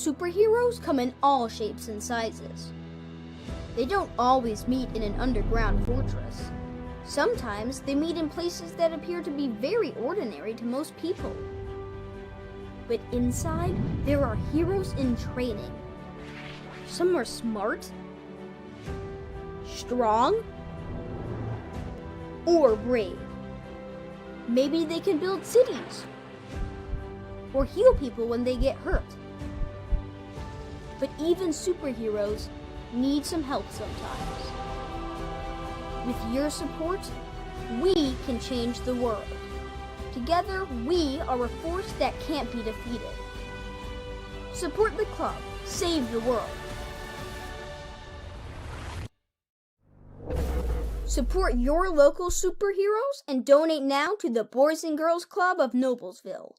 superheroes come in all shapes and sizes. They don't always meet in an underground fortress. Sometimes they meet in places that appear to be very ordinary to most people. But inside, there are heroes in training. Some are smart, strong, or brave. Maybe they can build cities, or heal people when they get hurt. But even superheroes need some help sometimes. With your support, we can change the world. Together, we are a force that can't be defeated. Support the club. Save the world. Support your local superheroes and donate now to the Boys and Girls Club of Noblesville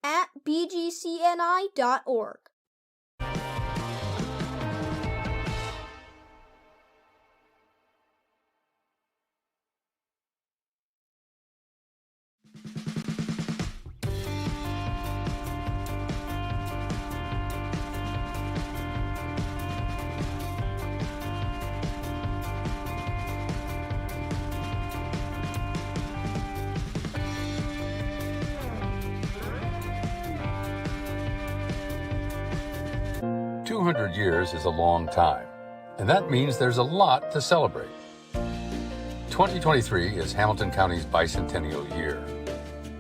at bgcni.org. Years is a long time, and that means there's a lot to celebrate. 2023 is Hamilton County's bicentennial year.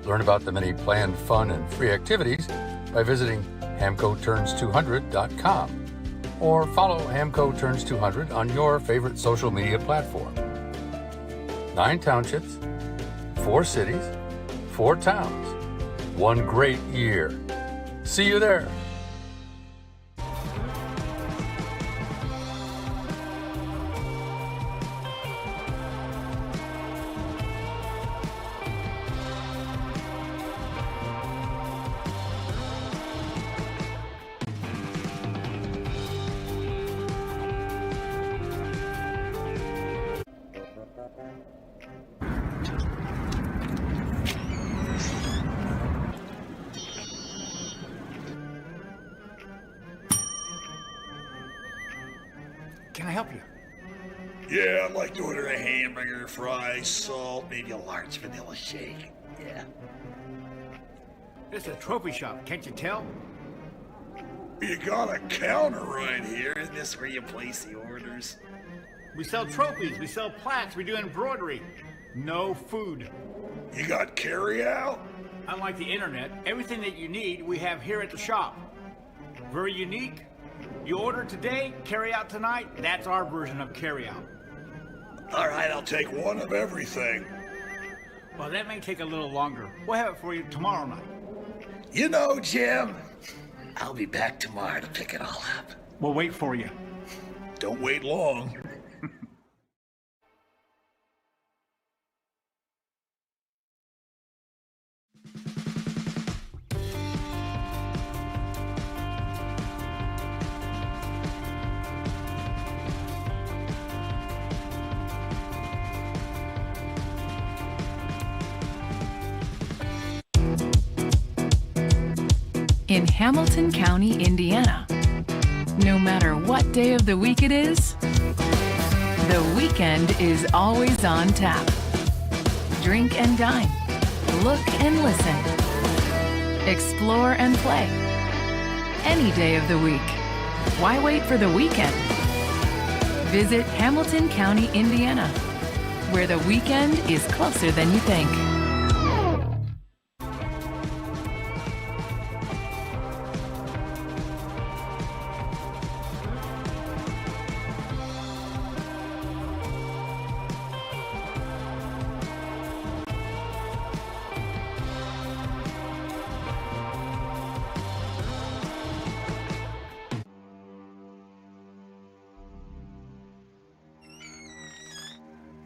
Learn about the many planned fun and free activities by visiting hamcoturns200.com or follow Hamco Turns 200 on your favorite social media platform. 9 townships, 4 cities, 4 towns, 1 great year. See you there. Can I help you? Yeah, I'd like to order a hamburger, fries, salt, maybe a large vanilla shake. Yeah. This is a trophy shop, can't you tell? You got a counter right here. Isn't this where you place the orders? We sell trophies, we sell plaques, we do embroidery. No food. You got carry-out? Unlike the internet, everything that you need we have here at the shop. Very unique. You order today, carry out tonight. That's our version of carry out. All right, I'll take one of everything. Well, that may take a little longer. We'll have it for you tomorrow night. You know, Jim, I'll be back tomorrow to pick it all up. We'll wait for you. Don't wait long. In Hamilton County, Indiana, no matter what day of the week it is, the weekend is always on tap. Drink and dine, look and listen, explore and play. Any day of the week. Why wait for the weekend? Visit Hamilton County, Indiana, where the weekend is closer than you think.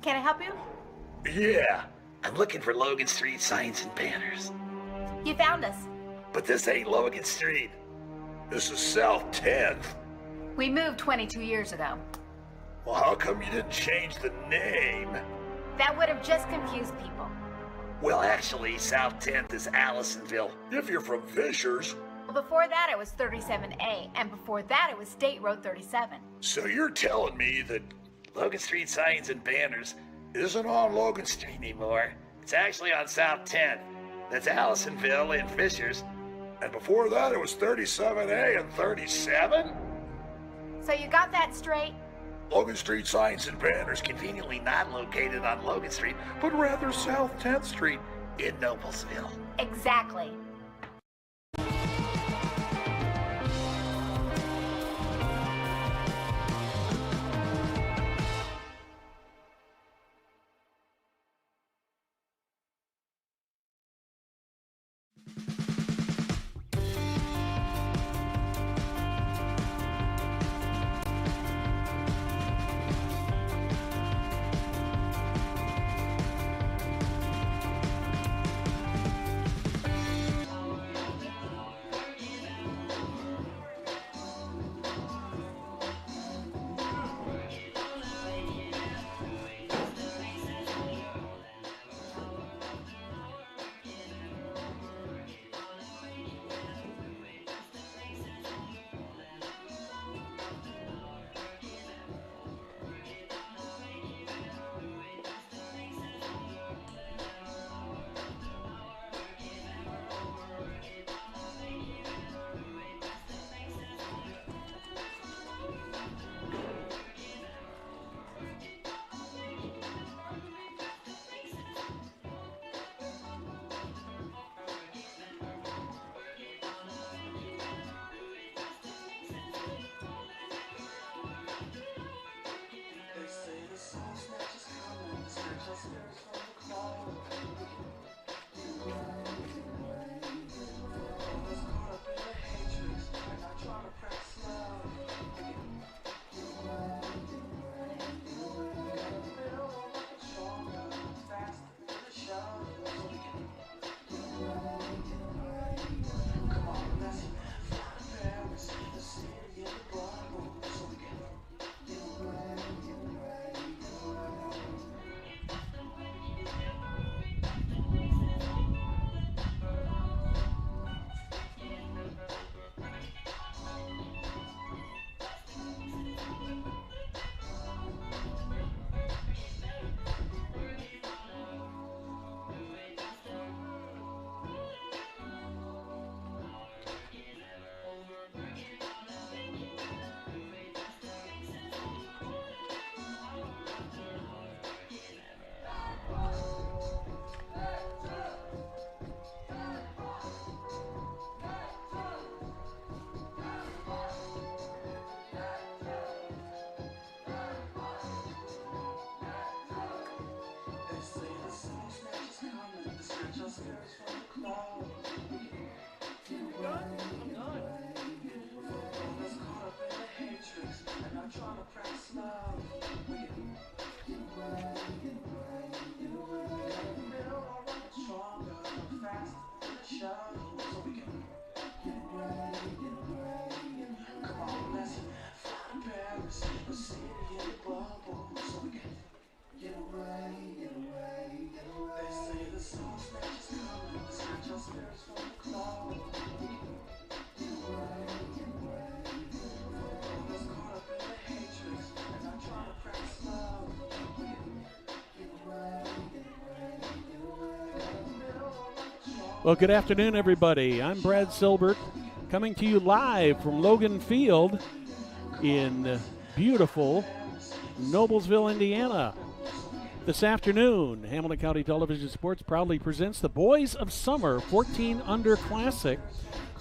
Can I help you? Yeah, I'm looking for Logan Street signs and banners. You found us. But this ain't Logan Street. This is South 10th. We moved 22 years ago. Well, how come you didn't change the name? That would have just confused people. Well, actually, South 10th is Allisonville. If you're from Fishers, Well, before that, it was 37A, and before that, it was State Road 37. So you're telling me that Logan Street Signs and Banners isn't on Logan Street anymore? It's actually on South 10th. That's Allisonville and Fishers. And before that, it was 37A and 37? So you got that straight? Logan Street Signs and Banners conveniently not located on Logan Street, but rather South 10th Street in Noblesville. Exactly. Well, good afternoon, everybody. I'm Brad Silbert, coming to you live from Logan Field in beautiful Noblesville, Indiana. This afternoon, Hamilton County Television Sports proudly presents the Boys of Summer 14 Under Classic.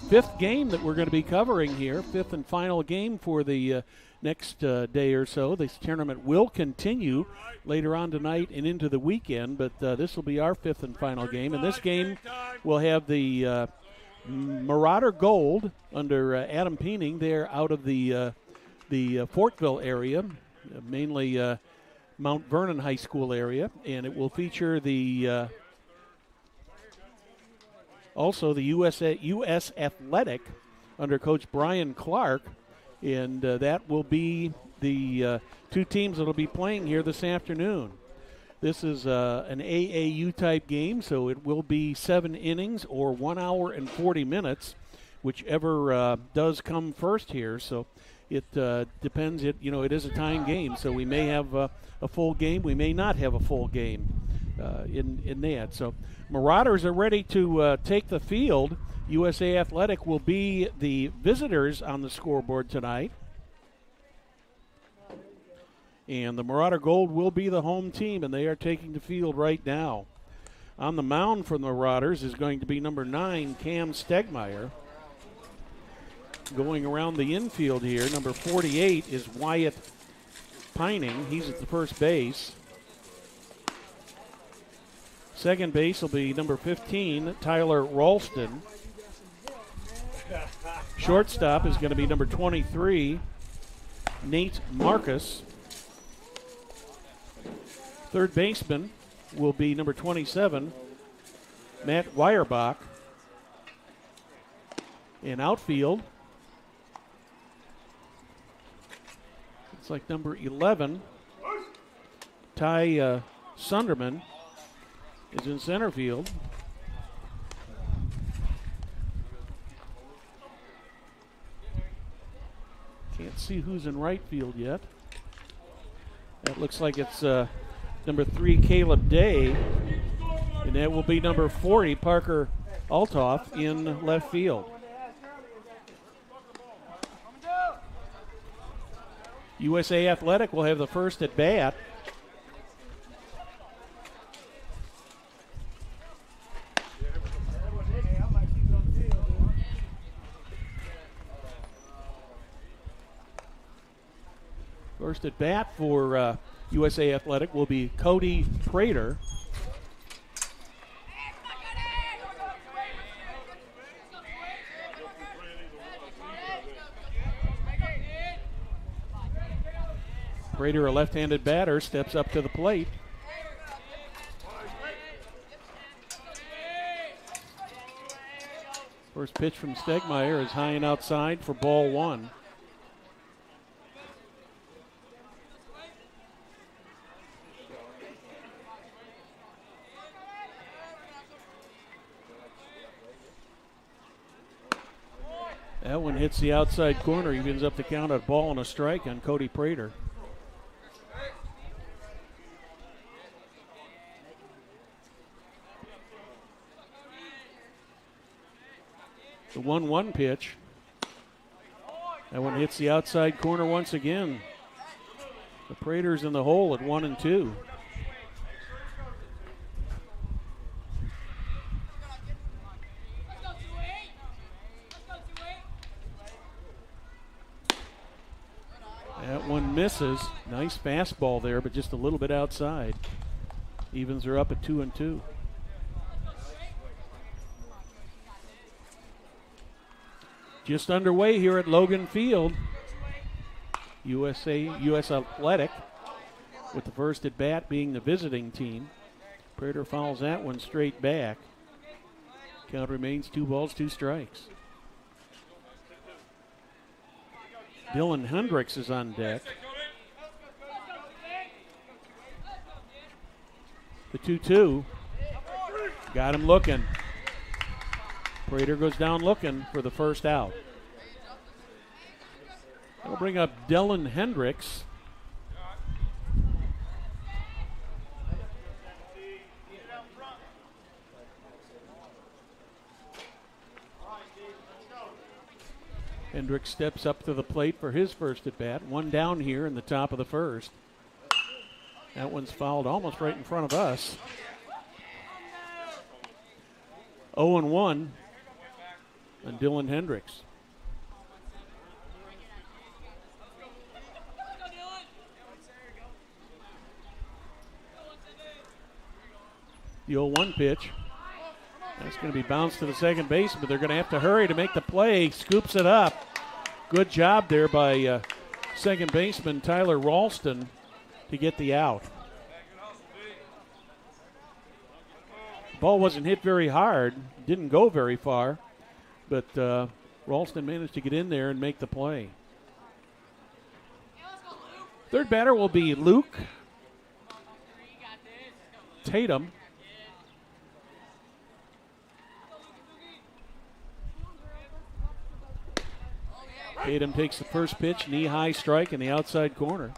Fifth game that we're going to be covering here, fifth and final game for the next day or so. This tournament will continue later on tonight and into the weekend, but this will be our fifth and final game. And this game will have the Marauder Gold under Adam Peening. They're out of the Fortville area, mainly Mount Vernon High School area, and it will feature the also the U.S. Athletic under Coach Brian Clark, and that will be the two teams that will be playing here this afternoon. This is an AAU type game, so it will be 7 innings or 1 hour and 40 minutes. whichever does come first here. So it depends. It is a tying game, so we may have a full game. We may not have a full game in that. So Marauders are ready to take the field. USA Athletic will be the visitors on the scoreboard tonight. And the Marauder Gold will be the home team, and they are taking the field right now. On the mound for the Marauders is going to be number 9, Cam Stegmeyer. Going around the infield here, number 48 is Wyatt Pining. He's at the first base. Second base will be number 15, Tyler Ralston. Shortstop is going to be number 23, Nate Marcus. Third baseman will be number 27, Matt Weyerbach. In outfield, it's like number 11, Ty Sunderman is in center field. Can't see who's in right field yet. That looks like it's number 3, Caleb Day. And that will be number 40, Parker Altoff, in left field. USA Athletic will have the first at bat. First at bat for USA Athletic will be Cody Prater. Prater, a left-handed batter, steps up to the plate. First pitch from Stegmeyer is high and outside for ball 1. That one hits the outside corner. He ends up the count at ball and a strike on Cody Prater. The 1-1 pitch. That one hits the outside corner once again. The Prater's in the hole at 1-2. That one misses. Nice fastball there, but just a little bit outside. Evens are up at 2-2. Just underway here at Logan Field. US Athletic with the first at bat being the visiting team. Prater fouls that one straight back. Count remains 2 balls, 2 strikes. Dylan Hendricks is on deck. The 2-2. Got him looking. Prater goes down looking for the first out. That'll bring up Dylan Hendricks. Hendricks steps up to the plate for his first at bat. One down here in the top of the first. That one's fouled almost right in front of us. 0-1 on Dylan Hendricks. The 0-1 pitch. That's going to be bounced to the second base, but they're going to have to hurry to make the play. Scoops it up. Good job there by second baseman Tyler Ralston to get the out. Ball wasn't hit very hard, didn't go very far, but Ralston managed to get in there and make the play. Third batter will be Luke Tatum. Tatum takes the first pitch, knee-high strike in the outside corner.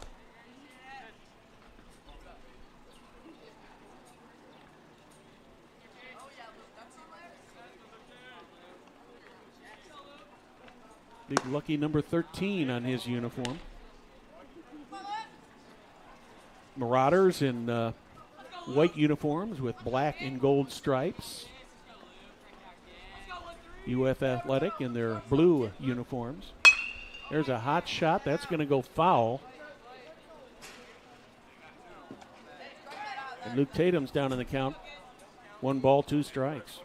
Big lucky number 13 on his uniform. Marauders in white uniforms with black and gold stripes. UF Athletic in their blue uniforms. There's a hot shot. That's going to go foul. And Luke Tatum's down in the count. 1 ball, 2 strikes.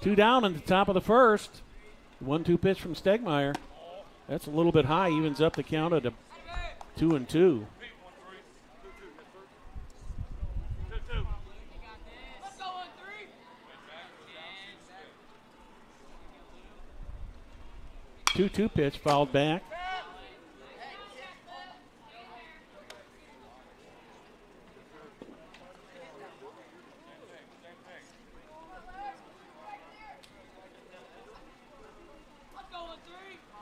Two down in the top of the first. 1-2 pitch from Stegmeyer. That's a little bit high. Evens up the count at 2-2. Two pitch fouled back.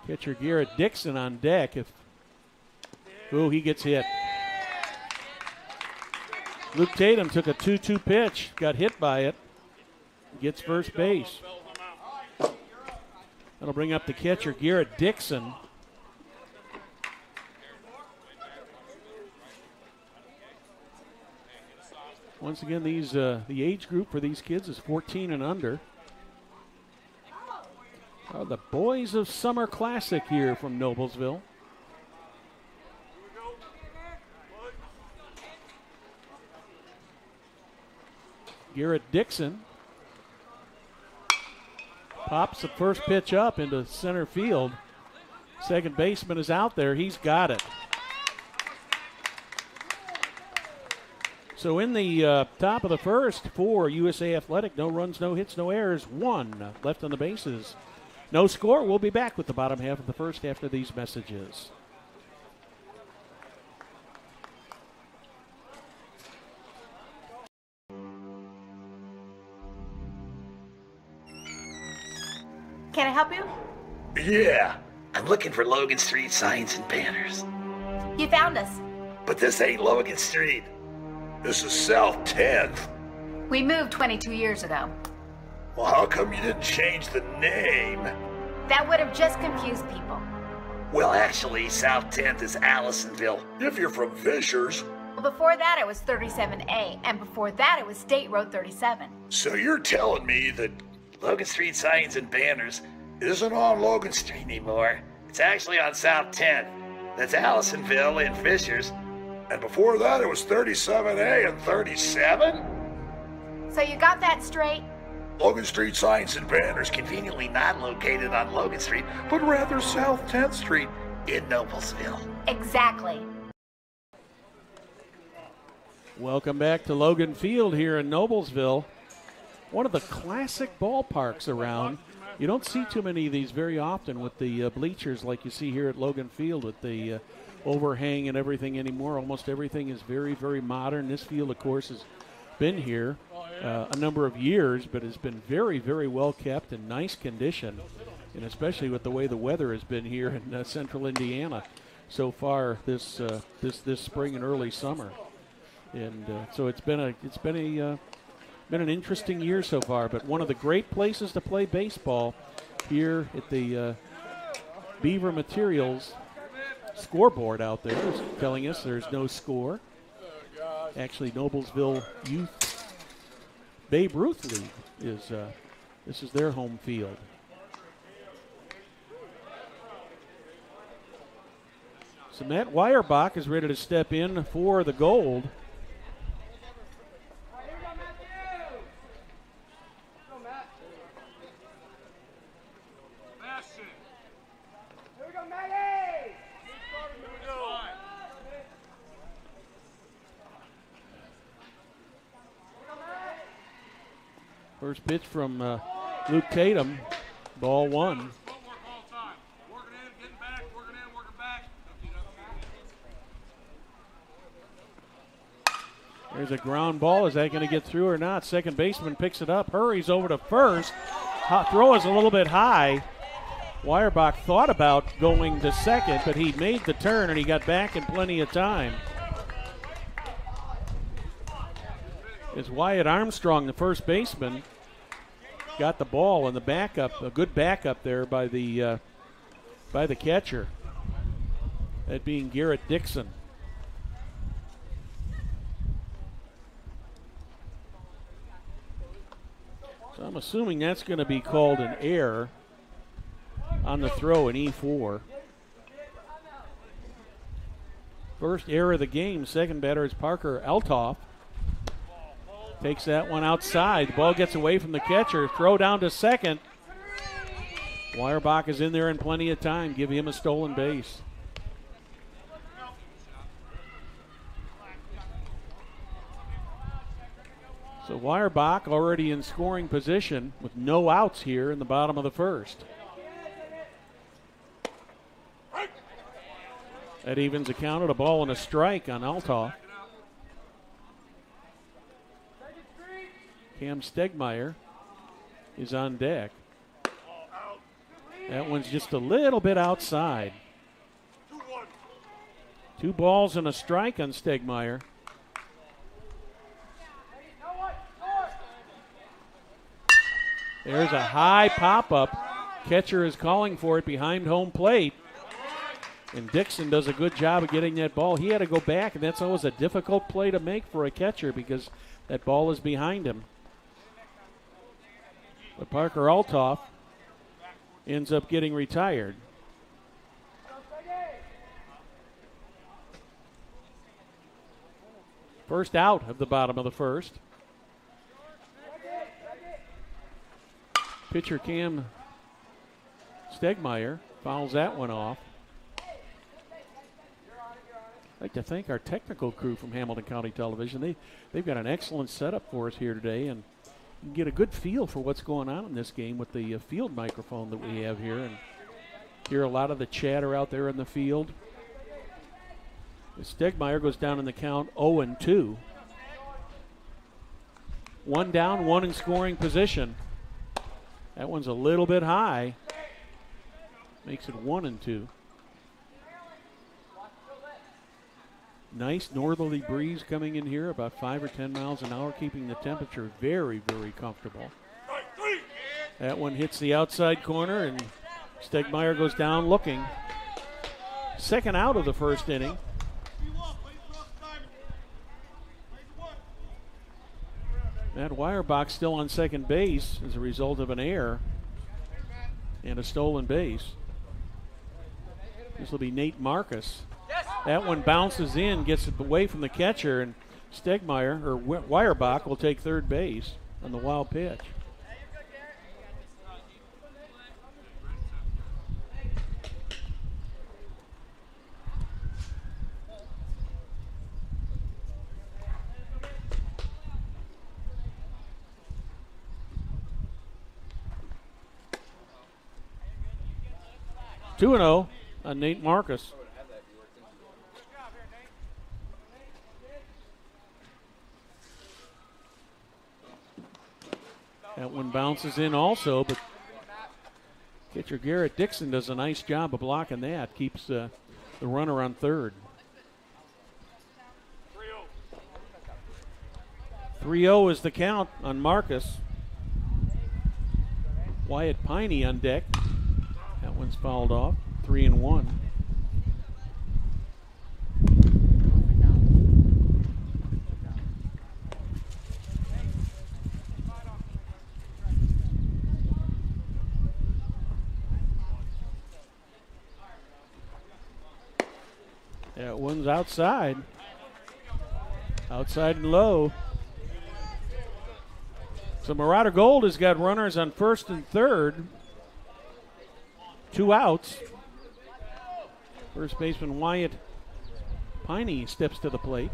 Catcher Garrett Dixon on deck. He gets hit. Luke Tatum took a 2-2 pitch, got hit by it, gets first base. That'll bring up the catcher Garrett Dixon. Once again, the age group for these kids is 14 and under. The Boys of Summer Classic here from Noblesville. Garrett Dixon pops the first pitch up into center field. Second baseman is out there. He's got it. So in the top of the first for USA Athletic, no runs, no hits, no errors, 1 left on the bases. No score. We'll be back with the bottom half of the first after these messages. Can I help you? Yeah, I'm looking for Logan Street signs and banners. You found us. But this ain't Logan Street. This is South 10th. We moved 22 years ago. Well, how come you didn't change the name? That would have just confused people. Well, actually, South 10th is Allisonville. If you're from Fishers. Well, before that it was 37A, and before that it was State Road 37. So you're telling me that Logan Street signs and banners isn't on Logan Street anymore. It's actually on South 10th. That's Allisonville and Fishers. And before that, it was 37A and 37? So you got that straight? Logan Street signs and banners conveniently not located on Logan Street, but rather South 10th Street in Noblesville. Exactly. Welcome back to Logan Field here in Noblesville. One of the classic ballparks around. You don't see too many of these very often with the bleachers like you see here at Logan Field with the overhang and everything anymore. Almost everything is very, very modern. This field, of course, has been here a number of years, but has been very, very well kept in nice condition, and especially with the way the weather has been here in central Indiana so far this spring and early summer. And so it's been an interesting year so far, but one of the great places to play baseball here at the Beaver Materials scoreboard out there is telling us there's no score. Actually, Noblesville Youth Babe Ruth League this is their home field. So Matt Weyerbach is ready to step in for the gold. First pitch from Luke Tatum, ball 1. There's a ground ball. Is that going to get through or not? Second baseman picks it up, hurries over to first. Throw is a little bit high. Weierbach thought about going to second, but he made the turn and he got back in plenty of time. As Wyatt Armstrong, the first baseman, got the ball and the backup, a good backup there by the catcher. That being Garrett Dixon. So I'm assuming that's going to be called an error on the throw in E4. First error of the game. Second batter is Parker Eltoff. Takes that one outside. The ball gets away from the catcher. Throw down to second. Weierbach is in there in plenty of time. Give him a stolen base. So Weierbach already in scoring position with no outs here in the bottom of the first. That evens a count at a ball and a strike on Eltoff. Cam Stegmeyer is on deck. That one's just a little bit outside. 2 balls and a strike on Stegmeyer. There's a high pop-up. Catcher is calling for it behind home plate. And Dixon does a good job of getting that ball. He had to go back, and that's always a difficult play to make for a catcher because that ball is behind him. But Parker Eltoff ends up getting retired. First out of the bottom of the first. Pitcher Cam Stegmeyer fouls that one off. I'd like to thank our technical crew from Hamilton County Television. They've got an excellent setup for us here today, and you can get a good feel for what's going on in this game with the field microphone that we have here, and hear a lot of the chatter out there in the field. Stegmeyer goes down in the count 0-2. 1 down, 1 in scoring position. That one's a little bit high. Makes it 1-2. Nice northerly breeze coming in here, about 5 or 10 miles an hour, keeping the temperature very, very comfortable. That one hits the outside corner, and Stegmeyer goes down looking. Second out of the first inning. Matt Weierbach still on second base as a result of an error and a stolen base. This will be Nate Marcus. That one bounces in, gets it away from the catcher, and Stegmeyer, or Weierbach, will take third base on the wild pitch. Two 2-0 on Nate Marcus. That one bounces in also, but catcher Garrett Dixon does a nice job of blocking that. Keeps the runner on third. 3-0 is the count on Marcus. Wyatt Piney on deck. That one's fouled off. 3-1. That one's outside. Outside and low. So Marauder Gold has got runners on first and third. 2 outs. First baseman Wyatt Piney steps to the plate.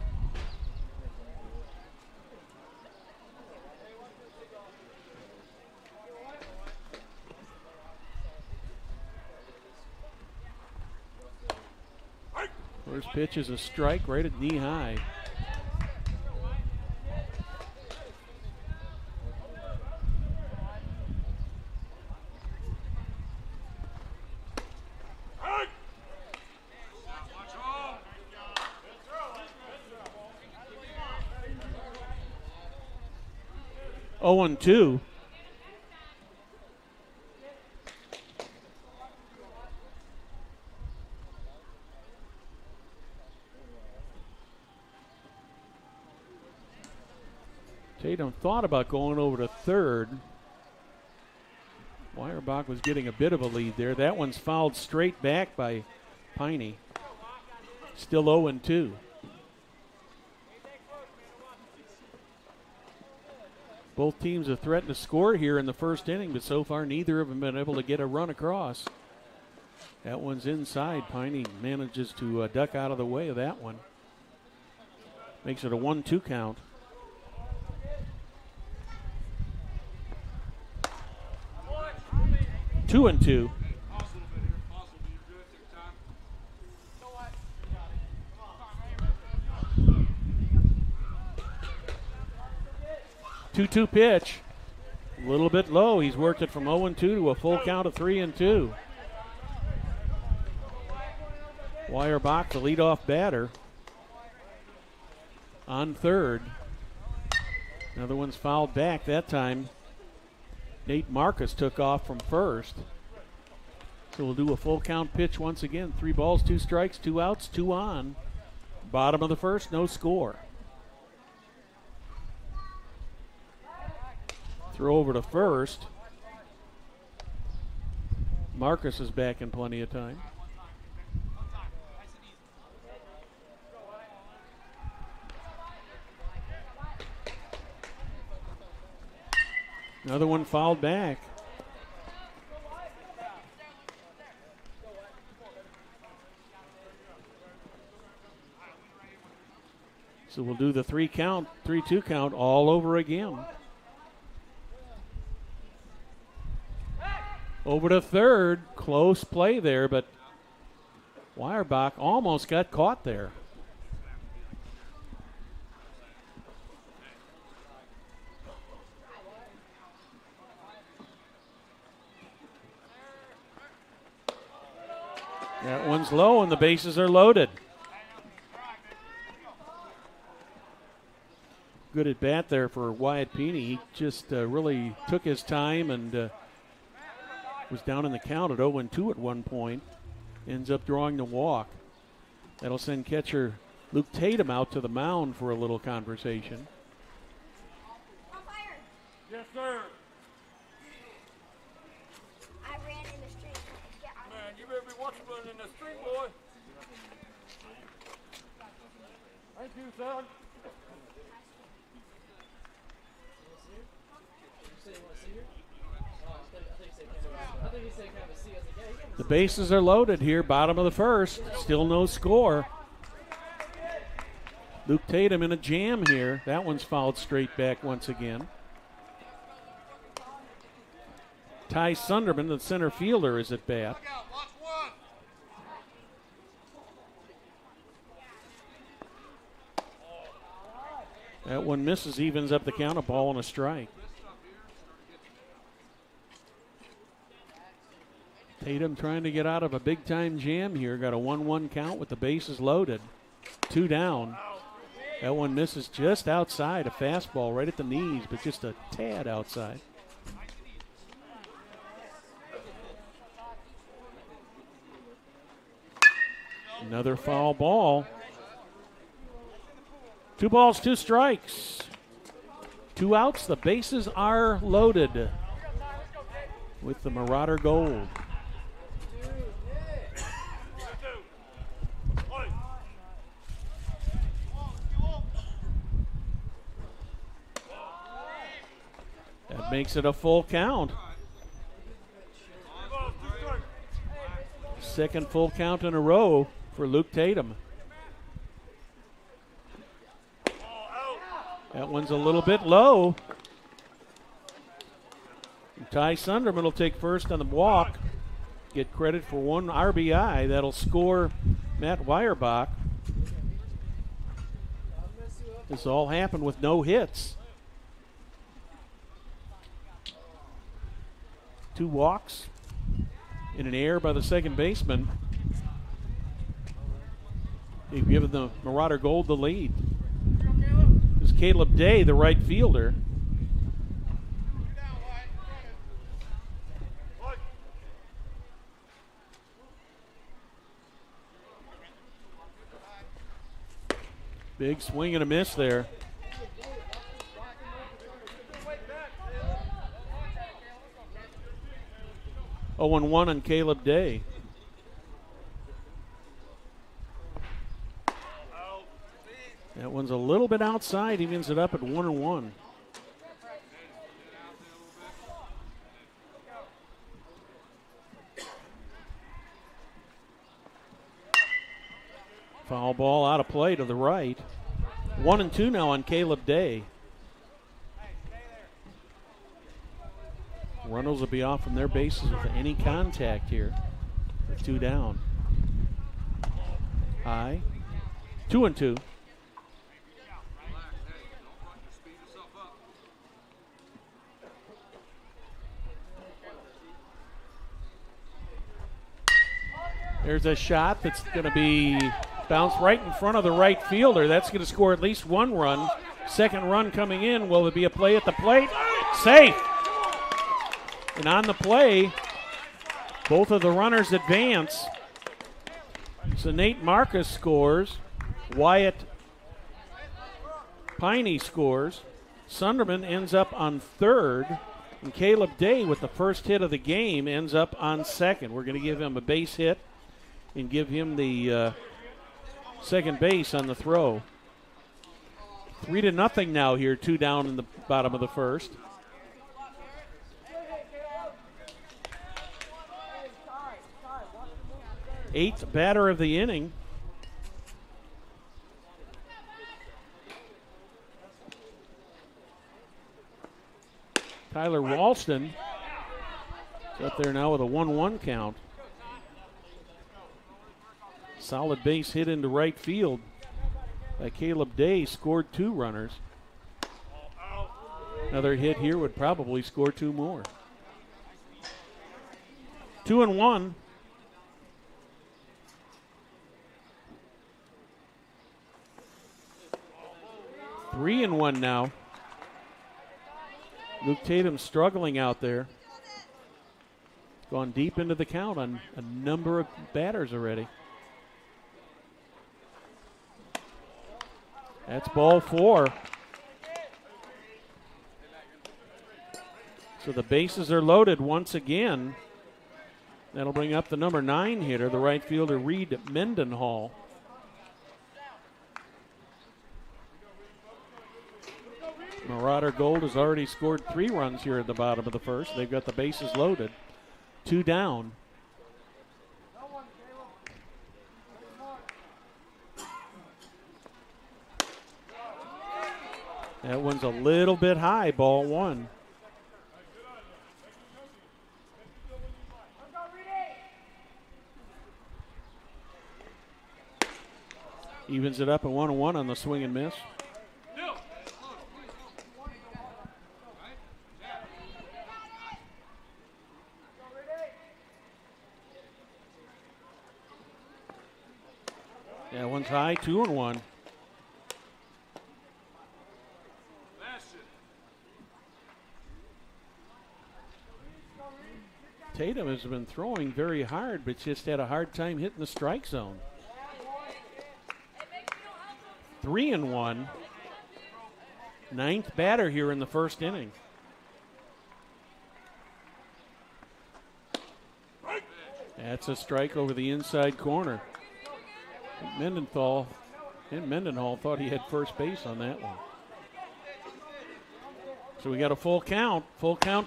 First pitch is a strike right at knee high. 0-2. Tatum thought about going over to third. Weierbach was getting a bit of a lead there. That one's fouled straight back by Piney. Still 0-2. Both teams have threatened to score here in the first inning, but so far neither of them been able to get a run across. That one's inside. Piney manages to duck out of the way of that one. Makes it a 1-2 count. Two and two. Two-two pitch. A little bit low. He's worked it from 0-2 to a full count of 3-2. Weierbach, the leadoff batter, on third. Another one's fouled back that time. Nate Marcus took off from first. So we'll do a full count pitch once again. 3 balls, 2 strikes, 2 outs, 2 on. Bottom of the first, no score. Throw over to first. Marcus is back in plenty of time. Another one fouled back. So we'll do the 3-2 count all over again. Over to third. Close play there, but Weierbach almost got caught there. That one's low and the bases are loaded. Good at bat there for Wyatt Peeney. He just really took his time and was down in the count at 0-2 at one point. Ends up drawing the walk. That'll send catcher Luke Tatum out to the mound for a little conversation. Yes, sir. I ran in the street. Man, you better be watching running in the street, boy. Thank you, son. The bases are loaded here, bottom of the first. Still no score. Luke Tatum in a jam here. That one's fouled straight back once again. Ty Sunderman, the center fielder, is at bat. That one misses, evens up the count, a ball and a strike. Tatum trying to get out of a big-time jam here. Got a 1-1 count with the bases loaded. 2 down. That one misses just outside. A fastball right at the knees, but just a tad outside. Another foul ball. 2 balls, 2 strikes. 2 outs. The bases are loaded with the Marauder Gold. That makes it a full count. Second full count in a row for Luke Tatum. That one's a little bit low. Ty Sunderman will take first on the walk. Get credit for 1 RBI. That'll score Matt Weierbach. This all happened with no hits. 2 walks in an error by the second baseman. They've given the Marauder Gold the lead. This is Caleb Day, the right fielder. Big swing and a miss there. Oh, 1 on Caleb Day. That one's a little bit outside. He evens it up at 1-1. Foul ball out of play to the right. 1-2 now on Caleb Day. Runnels will be off from their bases with any contact here. 2 down. High. 2-2. There's a shot that's going to be bounced right in front of the right fielder. That's going to score at least 1 run. Second run coming in. Will it be a play at the plate? Safe. And on the play, both of the runners advance. So Nate Marcus scores. Wyatt Piney scores. Sunderman ends up on third. And Caleb Day, with the first hit of the game, ends up on second. We're going to give him a base hit and give him the second base on the throw. 3-0 now here, 2 down in the bottom of the first. Eighth batter of the inning. Tyler Ralston is up there now with a 1-1 count. Solid base hit into right field by Caleb Day, scored 2 runners. Another hit here would probably score 2 more. 2-1. Three and 1 now. Luke Tatum struggling out there. Gone deep into the count on a number of batters already. That's ball 4. So the bases are loaded once again. That'll bring up the number 9 hitter, the right fielder Reed Mendenhall. Marauder Gold has already scored 3 runs here at the bottom of the first. They've got the bases loaded. 2 down. That one's a little bit high, ball 1. Evens it up at 1-1 on the swing and miss. Yeah, one's high, 2-1. Tatum has been throwing very hard, but just had a hard time hitting the strike zone. 3-1. 9th batter here in the first inning. That's a strike over the inside corner. Mendenhall thought he had first base on that one. So we got a full count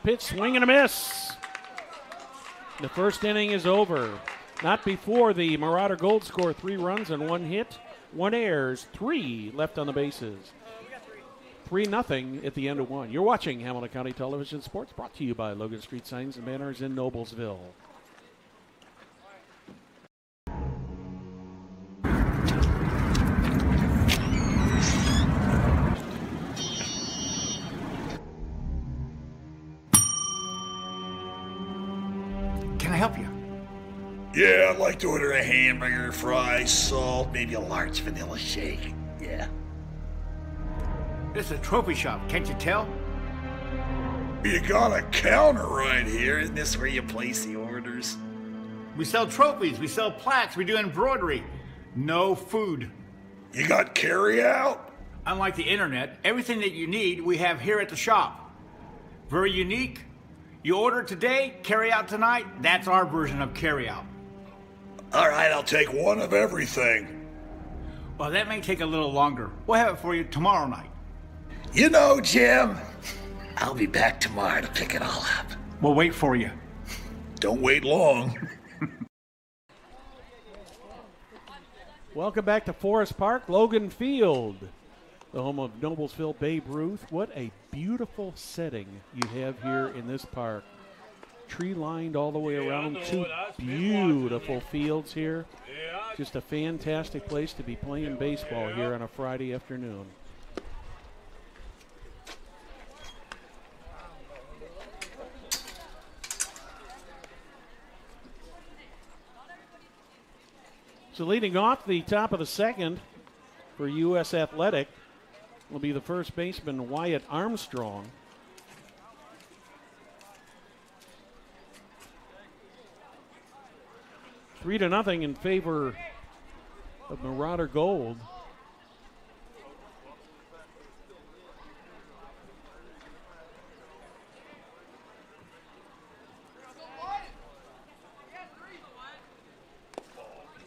pitch, swing and a miss. The first inning is over. Not before the Marauder Gold score 3 runs and 1 hit, 1 errors, 3 left on the bases. 3-0 at the end of 1. You're watching Hamilton County Television Sports, brought to you by Logan Street Signs and Banners in Noblesville. Can I help you? Yeah, I'd like to order a hamburger, fries, salt, maybe a large vanilla shake. Yeah. This is a trophy shop, can't you tell? You got a counter right here. Isn't this where you place the orders? We sell trophies, we sell plaques, we do embroidery. No food. You got carry out? Unlike the internet, everything that you need we have here at the shop. Very unique. You order today, carry out tonight. That's our version of carry out. All right, I'll take one of everything. Well, that may take a little longer. We'll have it for you tomorrow night. You know, Jim, I'll be back tomorrow to pick it all up. We'll wait for you. Don't wait long. Welcome back to Forest Park, Logan Field, the home of Noblesville Babe Ruth. What a beautiful setting you have here in this park. Tree lined all the way around, two beautiful fields here. Just a fantastic place to be playing baseball here on a Friday afternoon. So leading off the top of the second for U.S. Athletic will be the first baseman, Wyatt Armstrong. Three to nothing in favor of Marauder Gold.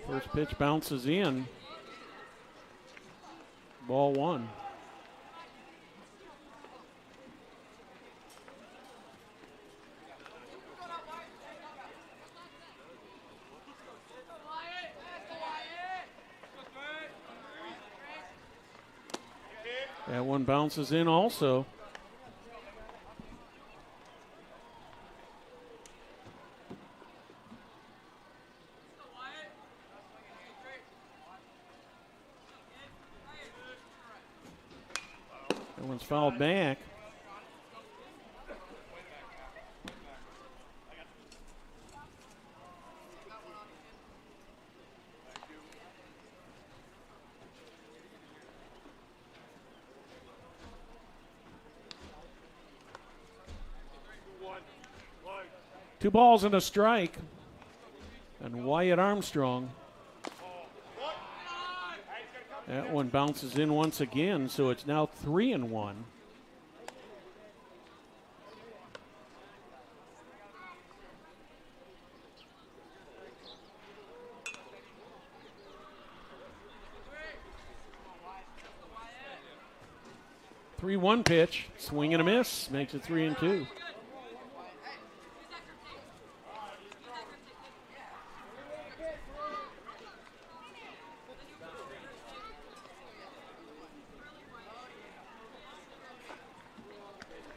First pitch bounces in. Ball one. That one bounces in also. That one's fouled back. Two balls and a strike. And Wyatt Armstrong. That one bounces in once again, so it's now 3-1. Three-one pitch, swing and a miss, makes it 3-2.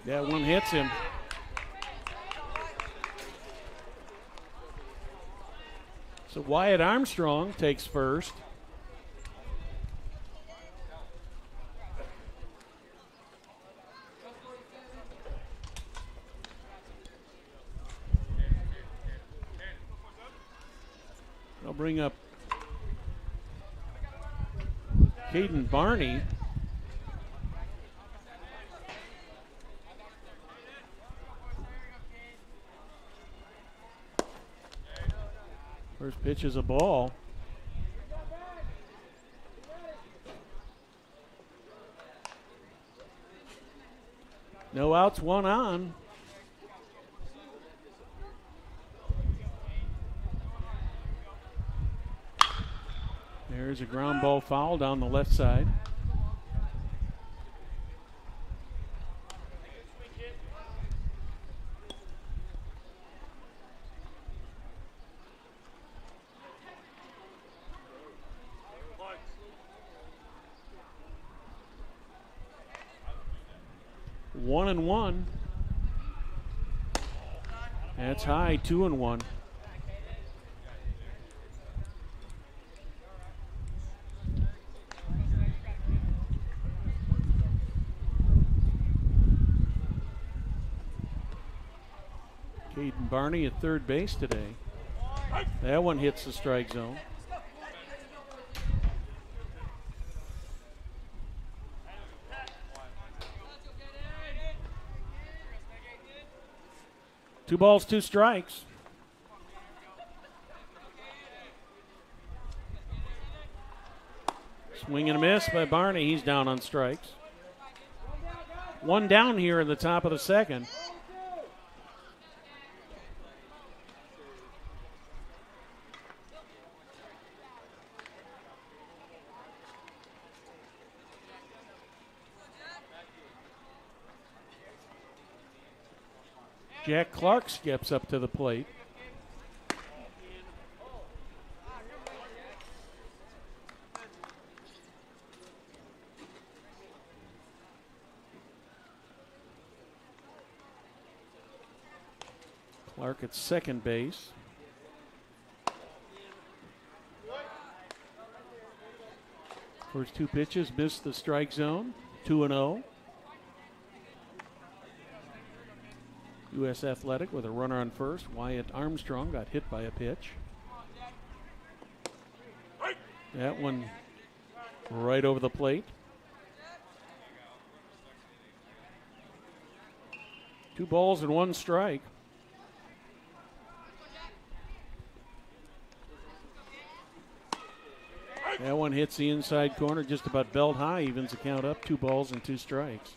That one hits him. So Wyatt Armstrong takes first. I'll bring up Caden Barney. First pitch is a ball. No outs, one on. There's a ground ball foul down the left side. One and one. That's high, 2-1. Caden Barney at third base today. That one hits the strike zone. Two balls, two strikes. Swing and a miss by Barney. He's down on strikes. One down here in the top of the second. Jack Clark steps up to the plate. Clark at second base. First two pitches missed the strike zone. 2-0. U.S. Athletic with a runner on first. Wyatt Armstrong got hit by a pitch. That one right over the plate. 2 balls and 1 strike. That one hits the inside corner, just about belt high, evens the count up. 2 balls and 2 strikes.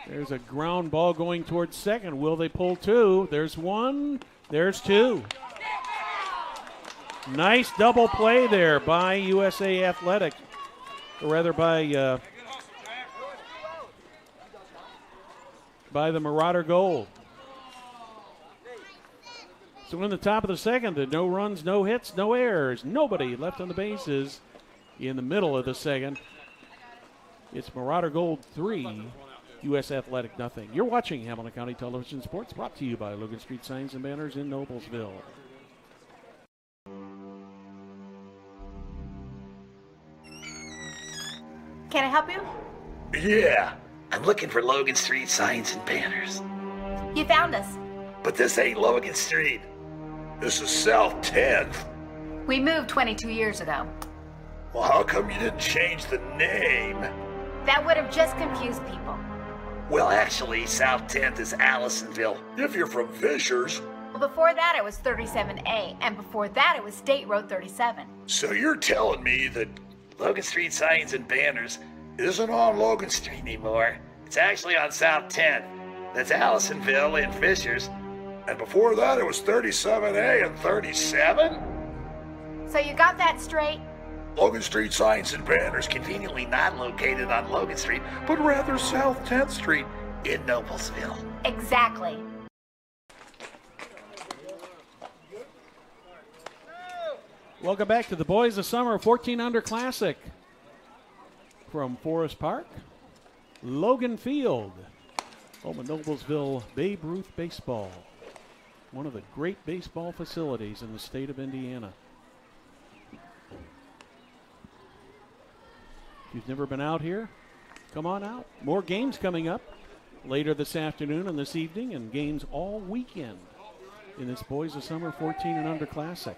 There's a ground ball going towards second. Will they pull 2? There's 1. There's 2. Nice double play there by USA Athletic. Or rather by the Marauder Gold. So in the top of the second, no runs, no hits, no errors. Nobody left on the bases in the middle of the second. It's Marauder Gold 3. U.S. Athletic, nothing. You're watching Hamilton County Television Sports, brought to you by Logan Street Signs and Banners in Noblesville. Can I help you? Yeah, I'm looking for Logan Street signs and banners. You found us. But this ain't Logan Street. This is South 10th. We moved 22 years ago. Well, how come you didn't change the name? That would have just confused people. Well, actually, South 10th is Allisonville. If you're from Fishers. Well, before that it was 37A, and before that it was State Road 37. So you're telling me that Logan Street Signs and Banners isn't on Logan Street anymore. It's actually on South 10th. That's Allisonville and Fishers. And before that it was 37A and 37? So you got that straight? Logan Street Signs and Banners conveniently not located on Logan Street, but rather South 10th Street in Noblesville. Exactly. Welcome back to the Boys of Summer 14 Under Classic. From Forest Park, Logan Field, home of Noblesville Babe Ruth Baseball. One of the great baseball facilities in the state of Indiana. If you've never been out here, come on out. More games coming up later this afternoon and this evening, and games all weekend in this Boys of Summer 14 and Under Classic.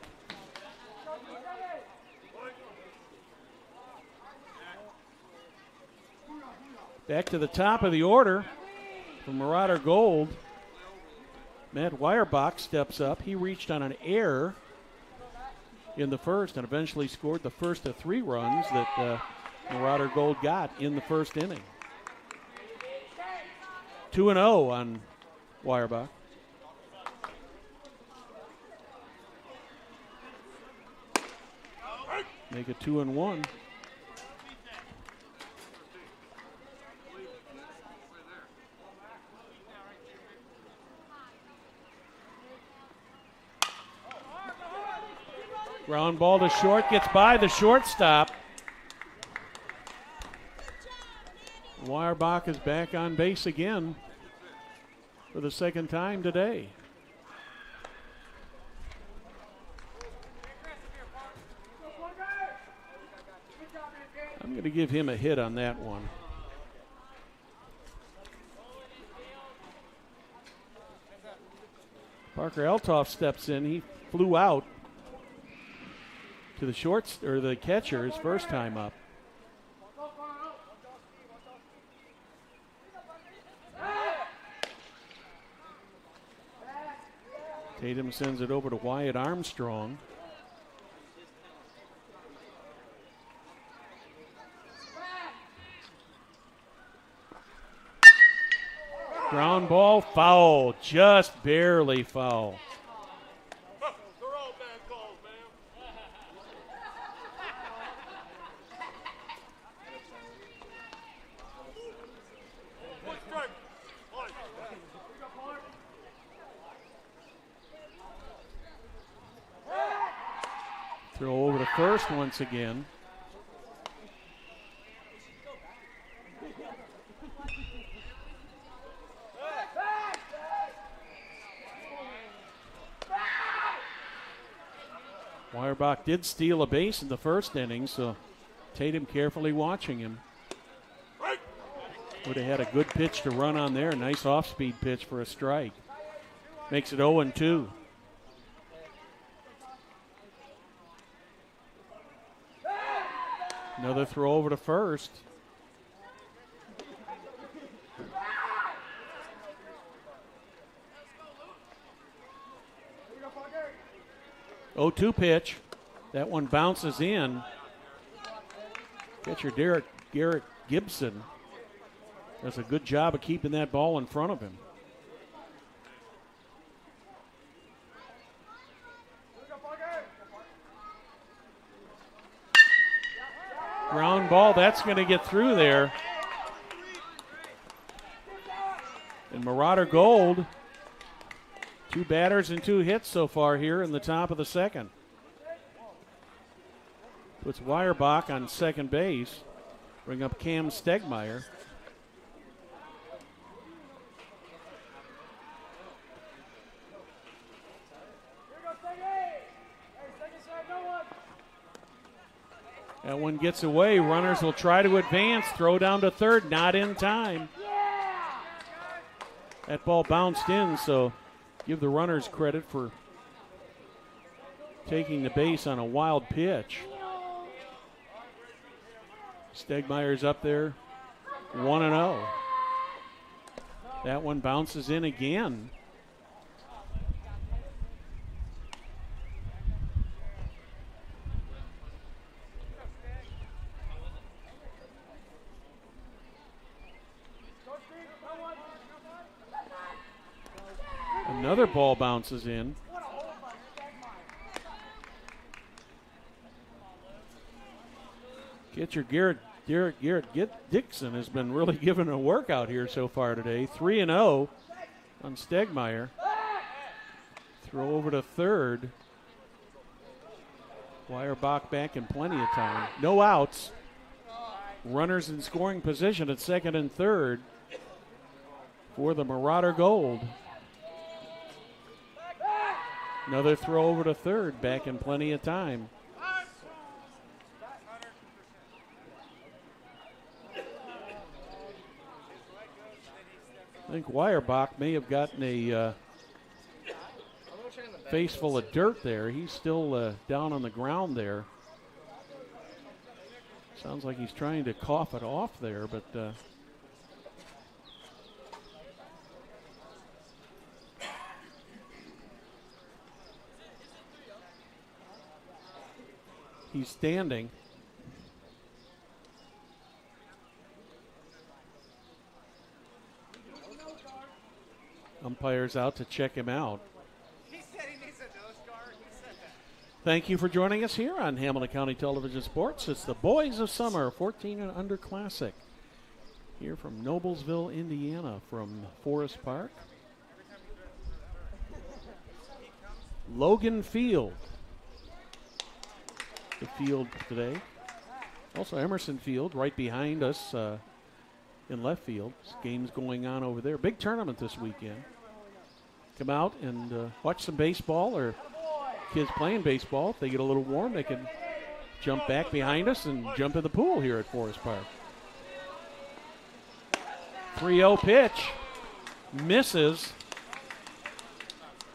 Back to the top of the order from Marauder Gold. Matt Weierbach steps up. He reached on an error in the first and eventually scored the first of 3 runs that Marauder Gold got in the first inning. 2-0 on Weierbach. Make it 2-1. Ground ball to short, gets by the shortstop. Weierbach is back on base again for the second time today. I'm going to give him a hit on that one. Parker Eltoff steps in. He flew out to the shorts or the catcher his first time up. Tatum sends it over to Wyatt Armstrong. Ground ball, foul, just barely foul. They're all bad calls, man. One strike. Throw over to first once again. Weyerback did steal a base in the first inning, so Tatum carefully watching him. Would have had a good pitch to run on there. Nice off-speed pitch for a strike. Makes it 0-2. Another throw over to first. Oh, 2 pitch. That one bounces in. Catcher Garrett Gibson does a good job of keeping that ball in front of him. Ground ball, that's going to get through there. And Marauder Gold, 2 batters and 2 hits so far here in the top of the second. Puts Weyerback on second base. Bring up Cam Stegmeyer. That one gets away. Runners will try to advance. Throw down to third. Not in time. That ball bounced in, so give the runners credit for taking the base on a wild pitch. Stegmeyer's up there, 1-0. That one bounces in again. Another ball bounces in. Catcher Garrett Dixon has been really giving a workout here so far today. 3-0 on Stegmeyer. Throw over to third. Weyerback back in plenty of time. No outs. Runners in scoring position at second and third for the Marauder Gold. Another throw over to third, back in plenty of time. I think Weyerback may have gotten a face full of dirt there. He's still down on the ground there. Sounds like he's trying to cough it off there, but he's standing. Umpire's out to check him out. He said he needs a nose guard. He said that. Thank you for joining us here on Hamilton County Television Sports. It's the Boys of Summer 14 and Under Classic. Here from Noblesville, Indiana, from Forest Park. Logan Field. The field today. Also Emerson Field right behind us in left field. This game's going on over there. Big tournament this weekend. Come out and watch some baseball, or kids playing baseball. If they get a little warm, they can jump back behind us and jump in the pool here at Forest Park. 3-0 pitch. Misses.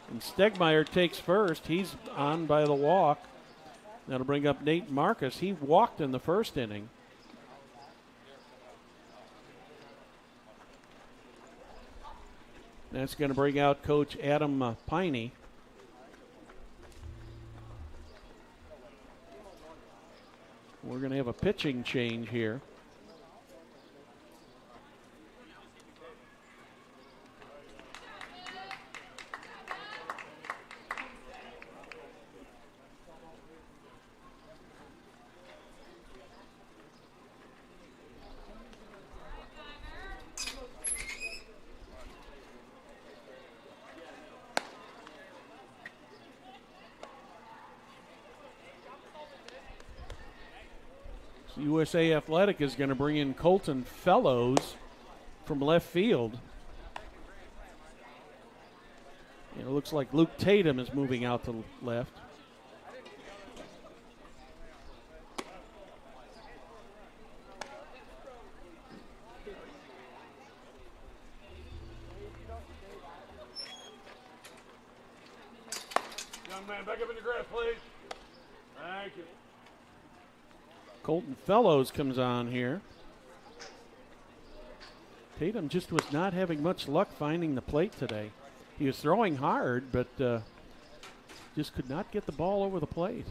And Stegmeyer takes first. He's on by the walk. That'll bring up Nate Marcus. He walked in the first inning. That's going to bring out Coach Adam Piney. We're going to have a pitching change here. USA Athletic is going to bring in Colton Fellows from left field. It looks like Luke Tatum is moving out to left. Young man, back up in the grass, please. Thank you. Colton Fellows comes on here. Tatum just was not having much luck finding the plate today. He was throwing hard, but just could not get the ball over the plate.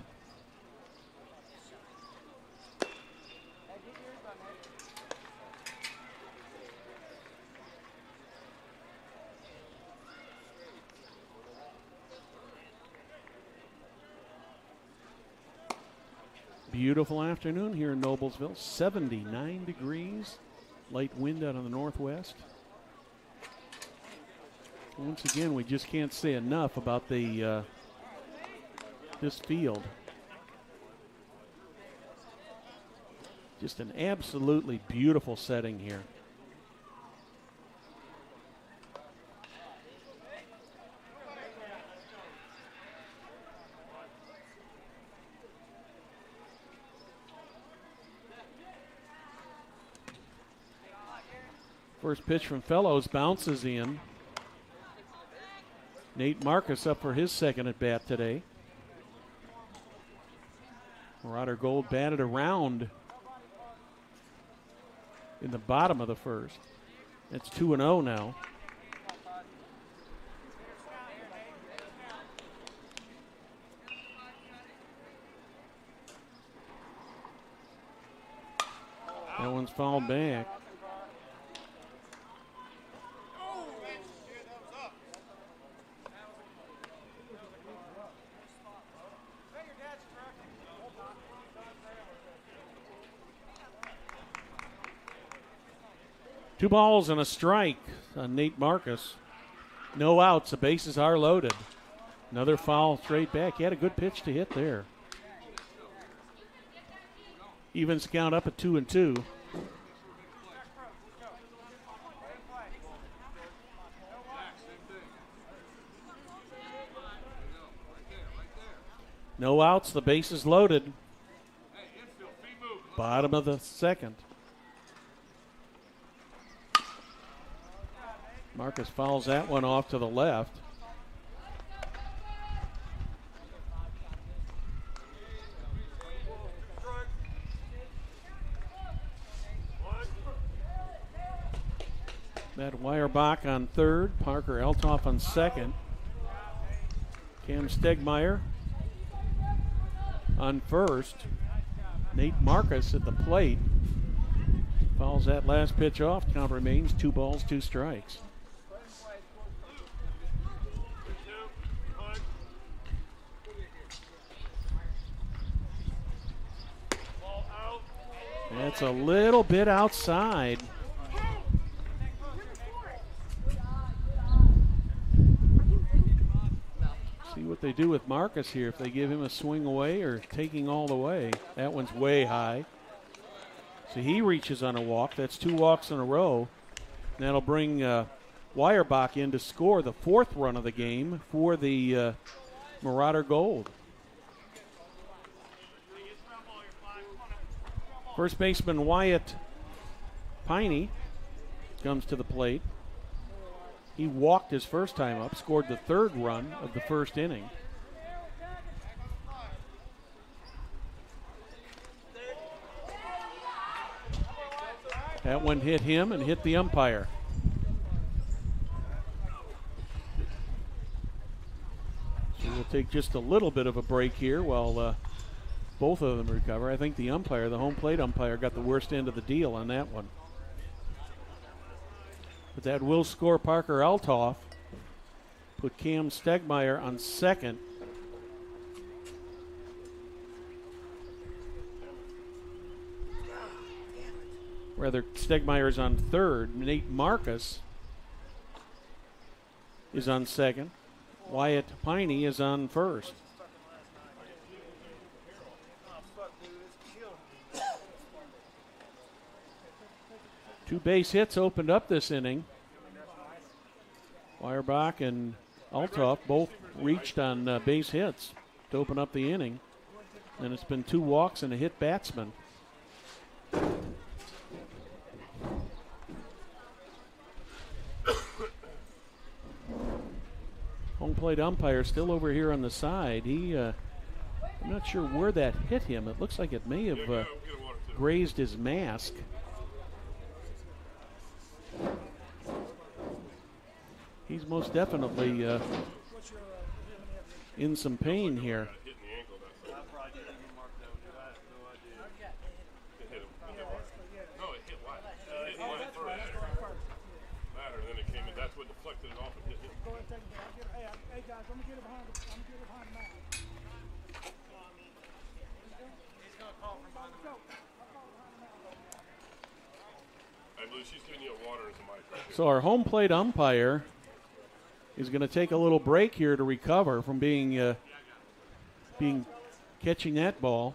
Beautiful afternoon here in Noblesville. 79 degrees. Light wind out of the northwest. Once again, we just can't say enough about the this field. Just an absolutely beautiful setting here. First pitch from Fellows bounces in. Nate Marcus up for his second at bat today. Marauder Gold batted around in the bottom of the first. It's 2-0 now. That one's fouled back. Two balls and a strike on Nate Marcus. No outs. The bases are loaded. Another foul straight back. He had a good pitch to hit there. Evens count up at 2-2. No outs. The bases loaded. Bottom of the second. Marcus fouls that one off to the left. Matt Weyerbach on third, Parker Eltoff on second. Cam Stegmeyer on first. Nate Marcus at the plate. Fouls that last pitch off. Count remains 2 balls, 2 strikes. That's a little bit outside. See what they do with Marcus here, if they give him a swing away or taking all the way. That one's way high. So he reaches on a walk. That's 2 walks in a row. And that'll bring Weyerbach in to score the 4th run of the game for the Marauder Gold. First baseman Wyatt Piney comes to the plate. He walked his first time up, scored the 3rd run of the first inning. That one hit him and hit the umpire. So we'll take just a little bit of a break here while both of them recover. I think the umpire, the home plate umpire, got the worst end of the deal on that one. But that will score Parker Altoff. Put Cam Stegmeyer on second. Rather, Stegmeyer's on third. Nate Marcus is on second. Wyatt Piney is on first. Two base hits opened up this inning. Feuerbach and Altoff both reached on base hits to open up the inning. And it's been 2 walks and a hit batsman. Home plate umpire still over here on the side. I'm not sure where that hit him. It looks like it may have grazed his mask. He's most definitely in some pain here. So our home plate umpire is going to take a little break here to recover from catching that ball.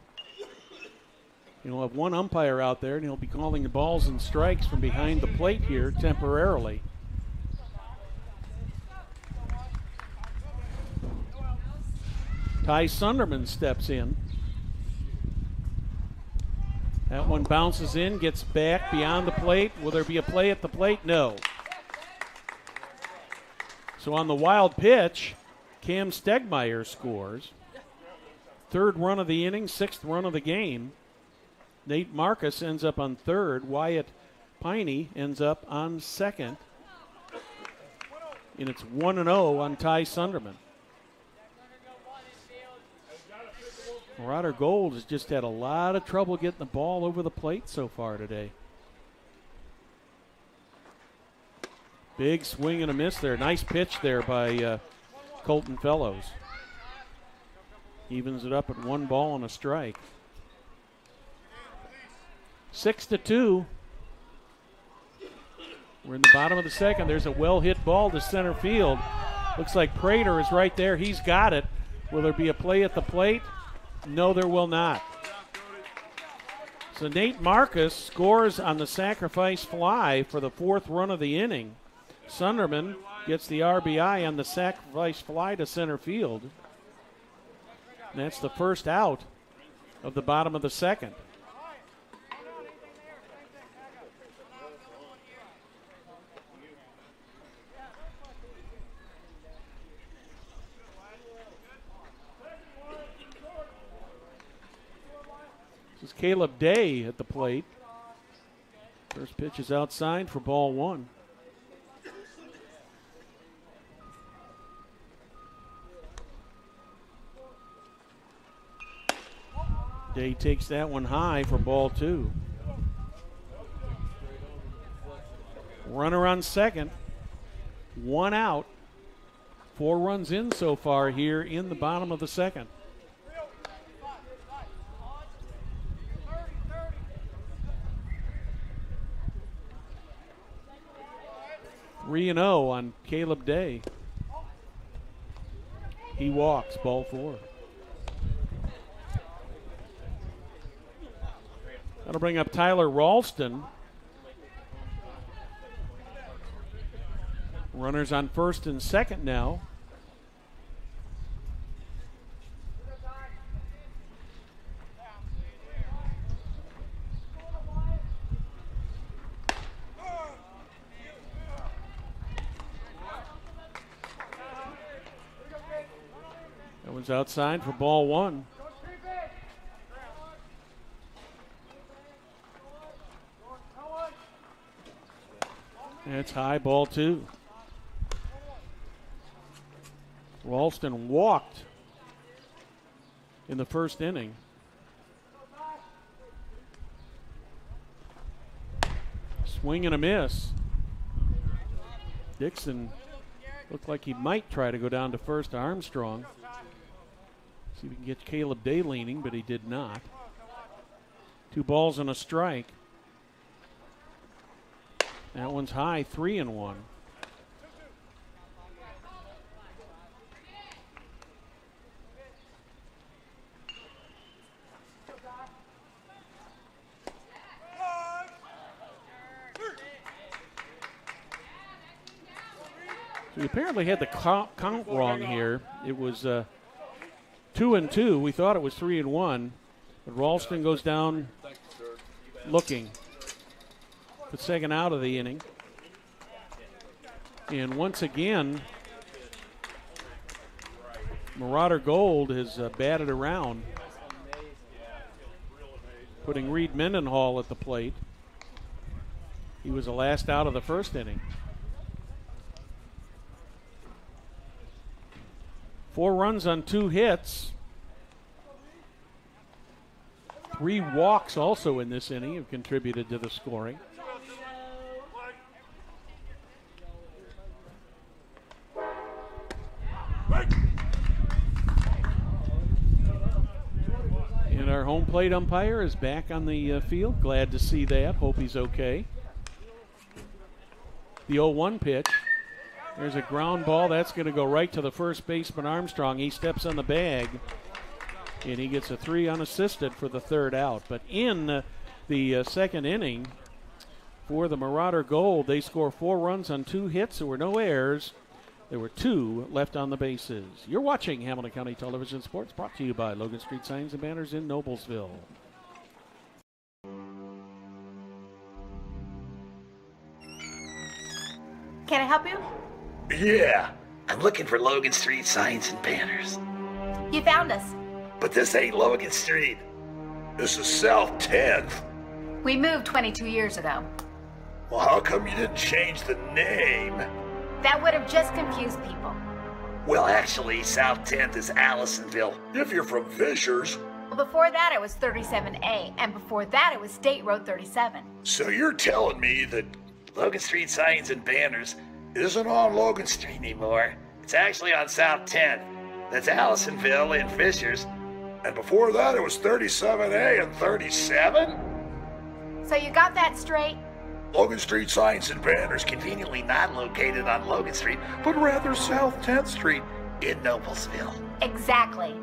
He'll have one umpire out there, and he'll be calling the balls and strikes from behind the plate here temporarily. Ty Sunderman steps in. That one bounces in, gets back beyond the plate. Will there be a play at the plate? No. So on the wild pitch, Cam Stegmeyer scores. 3rd run of the inning, 6th run of the game. Nate Marcus ends up on 3rd. Wyatt Piney ends up on 2nd. And it's 1-0 on Ty Sunderman. Marauder Gold has just had a lot of trouble getting the ball over the plate so far today. Big swing and a miss there. Nice pitch there by Colton Fellows. Evens it up at 1 ball and a strike. 6-2. We're in the bottom of the 2nd. There's a well-hit ball to center field. Looks like Prater is right there. He's got it. Will there be a play at the plate? No, there will not. So Nate Marcus scores on the sacrifice fly for the 4th run of the inning. Sunderman gets the RBI on the sacrifice fly to center field. And that's the first out of the bottom of the 2nd. This is Caleb Day at the plate. First pitch is outside for ball 1. Day takes that one high for ball 2. Runner on 2nd. 1 out. 4 runs in so far here in the bottom of the 2nd. 3-0 on Caleb Day. He walks, ball 4. That'll bring up Tyler Ralston. Runners on 1st and 2nd now. That one's outside for ball 1. That's high, ball 2. Ralston walked in the 1st inning. Swing and a miss. Dixon looked like he might try to go down to first to Armstrong. See if we can get Caleb Day leaning, but he did not. 2 balls and a strike. That one's high, 3-1. So we apparently had the count wrong here. It was 2-2. We thought it was 3-1. But Ralston goes down looking. The second out of the inning. And once again, Marauder Gold has batted around, putting Reed Mendenhall at the plate. He was the last out of the first inning. 4 runs on 2 hits. 3 walks also in this inning have contributed to the scoring. And our home plate umpire is back on the field. Glad to see that. Hope he's okay. The 0-1 pitch. There's a ground ball. That's going to go right to the first baseman, Armstrong. He steps on the bag, and he gets a 3 unassisted for the third out. But in the second inning for the Marauder Gold, they score 4 runs on 2 hits. There were no errors. There were 2 left on the bases. You're watching Hamilton County Television Sports, brought to you by Logan Street Signs and Banners in Noblesville. Can I help you? Yeah, I'm looking for Logan Street signs and banners. You found us. But this ain't Logan Street. This is South 10th. We moved 22 years ago. Well, how come you didn't change the name? That would have just confused people. Well, actually, South 10th is Allisonville, if you're from Fishers. Well, before that it was 37A, and before that it was State Road 37. So you're telling me that Logan Street signs and banners isn't on Logan Street anymore. It's actually on South 10th. That's Allisonville in Fishers. And before that, it was 37A and 37? So you got that straight? Logan Street signs and banners conveniently not located on Logan Street, but rather South 10th Street in Noblesville. Exactly.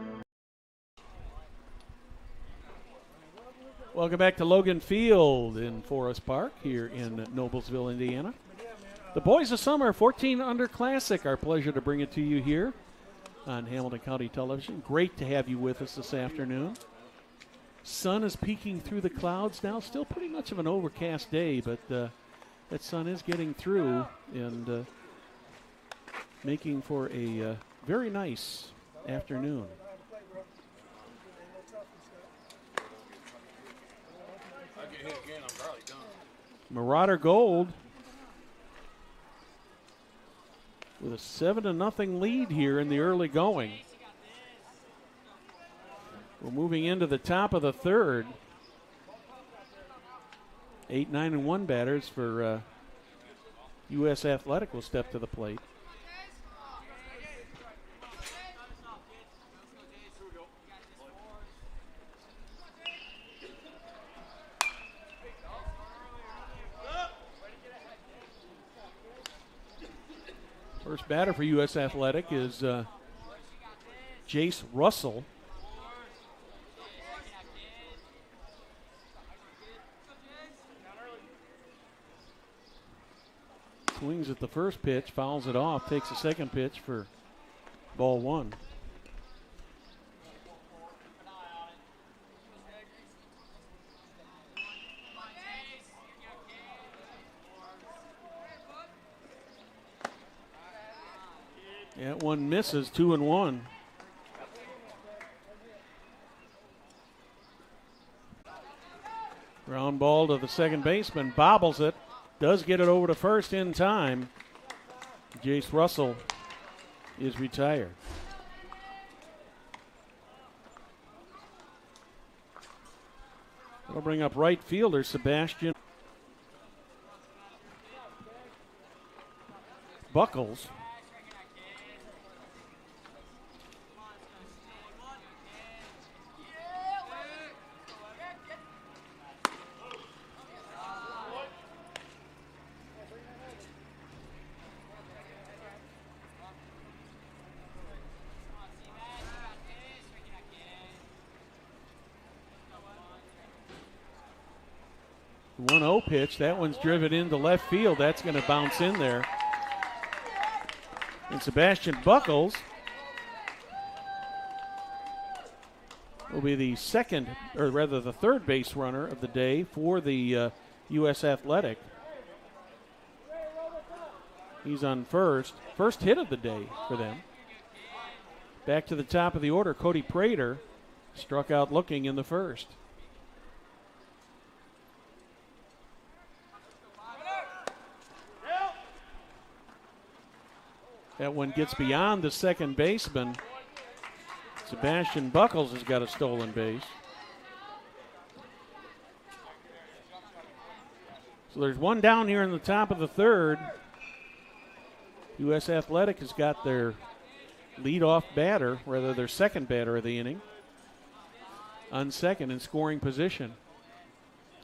Welcome back to Logan Field in Forest Park here in Noblesville, Indiana. The Boys of Summer 14 Under Classic. Our pleasure to bring it to you here on Hamilton County Television. Great to have you with us this afternoon. Sun is peeking through the clouds now. Still pretty much of an overcast day, but that sun is getting through and making for a very nice afternoon. Marauder Gold with a 7-0 lead here in the early going. We're moving into the top of the third. 8, 9, and 1 batters for U.S. Athletic will step to the plate. First batter for U.S. Athletic is Jace Russell. Swings at the first pitch, fouls it off, takes the second pitch for ball 1. That one misses, 2-1. Ground ball to the second baseman, bobbles it, does get it over to first in time. Jace Russell is retired. That'll bring up right fielder Sebastian. Buckles. The 1-0 pitch. That one's driven into left field. That's going to bounce in there. And Sebastian Buckles will be the second, or rather the third base runner of the day for the U.S. Athletic. He's on first. First hit of the day for them. Back to the top of the order, Cody Prater struck out looking in the first. That one gets beyond the second baseman. Sebastian Buckles has got a stolen base. So there's one down here in the top of the third. U.S. Athletic has got their leadoff batter, rather their second batter of the inning, on second in scoring position.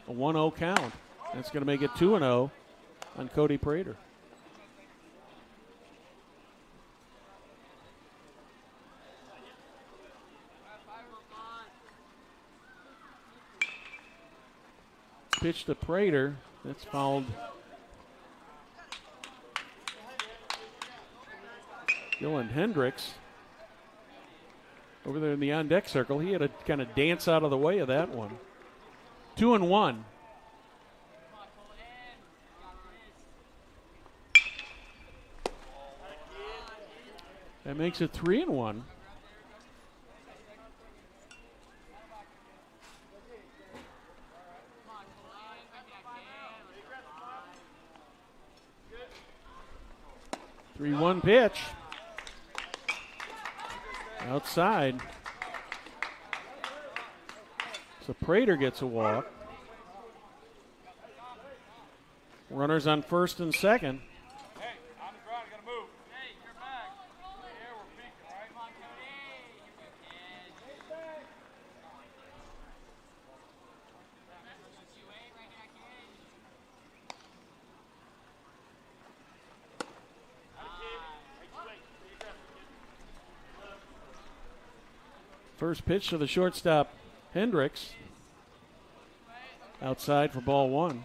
A 1-0 count. That's going to make it 2-0 on Cody Prater. Pitch to Prater. That's fouled. Dylan Hendricks over there in the on-deck circle. He had to kind of dance out of the way of that one. 2-1. That makes it 3-1. Three-one pitch. Outside. So Prater gets a walk. Runners on first and second. Hey, on the ground, gotta move. Hey, you're back. Yeah, we're peeking, right? Come on, Cody. First pitch to the shortstop, Hendricks. Outside for ball one.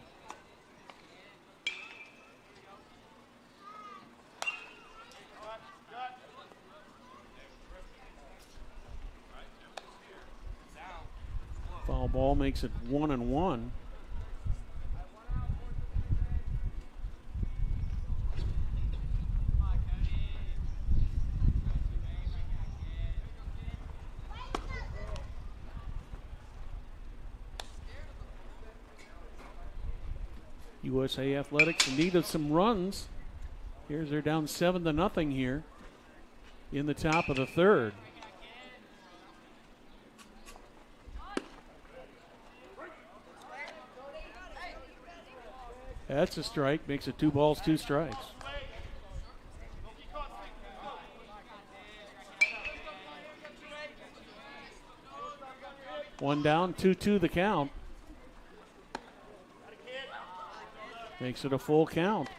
Foul ball makes it 1-1. USA Athletics in need of some runs. Here's they're down 7-0 here in the top of the third. That's a strike, makes it 2 balls, 2 strikes. One down, 2-2 the count. Makes it a full count.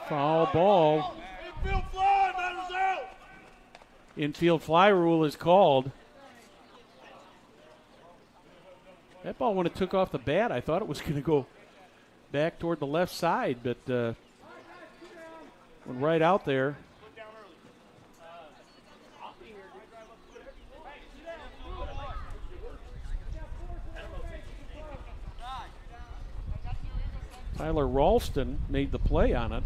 Foul ball. Infield fly, batters out. Infield fly rule is called. That ball, when it took off the bat, I thought it was going to go back toward the left side, but went right out there. Tyler Ralston made the play on it,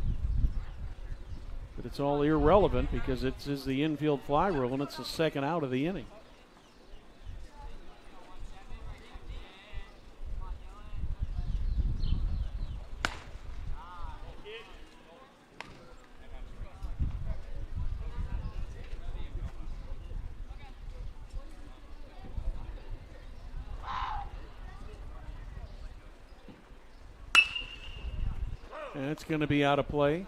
but it's all irrelevant because it is the infield fly rule and it's the second out of the inning. That's going to be out of play.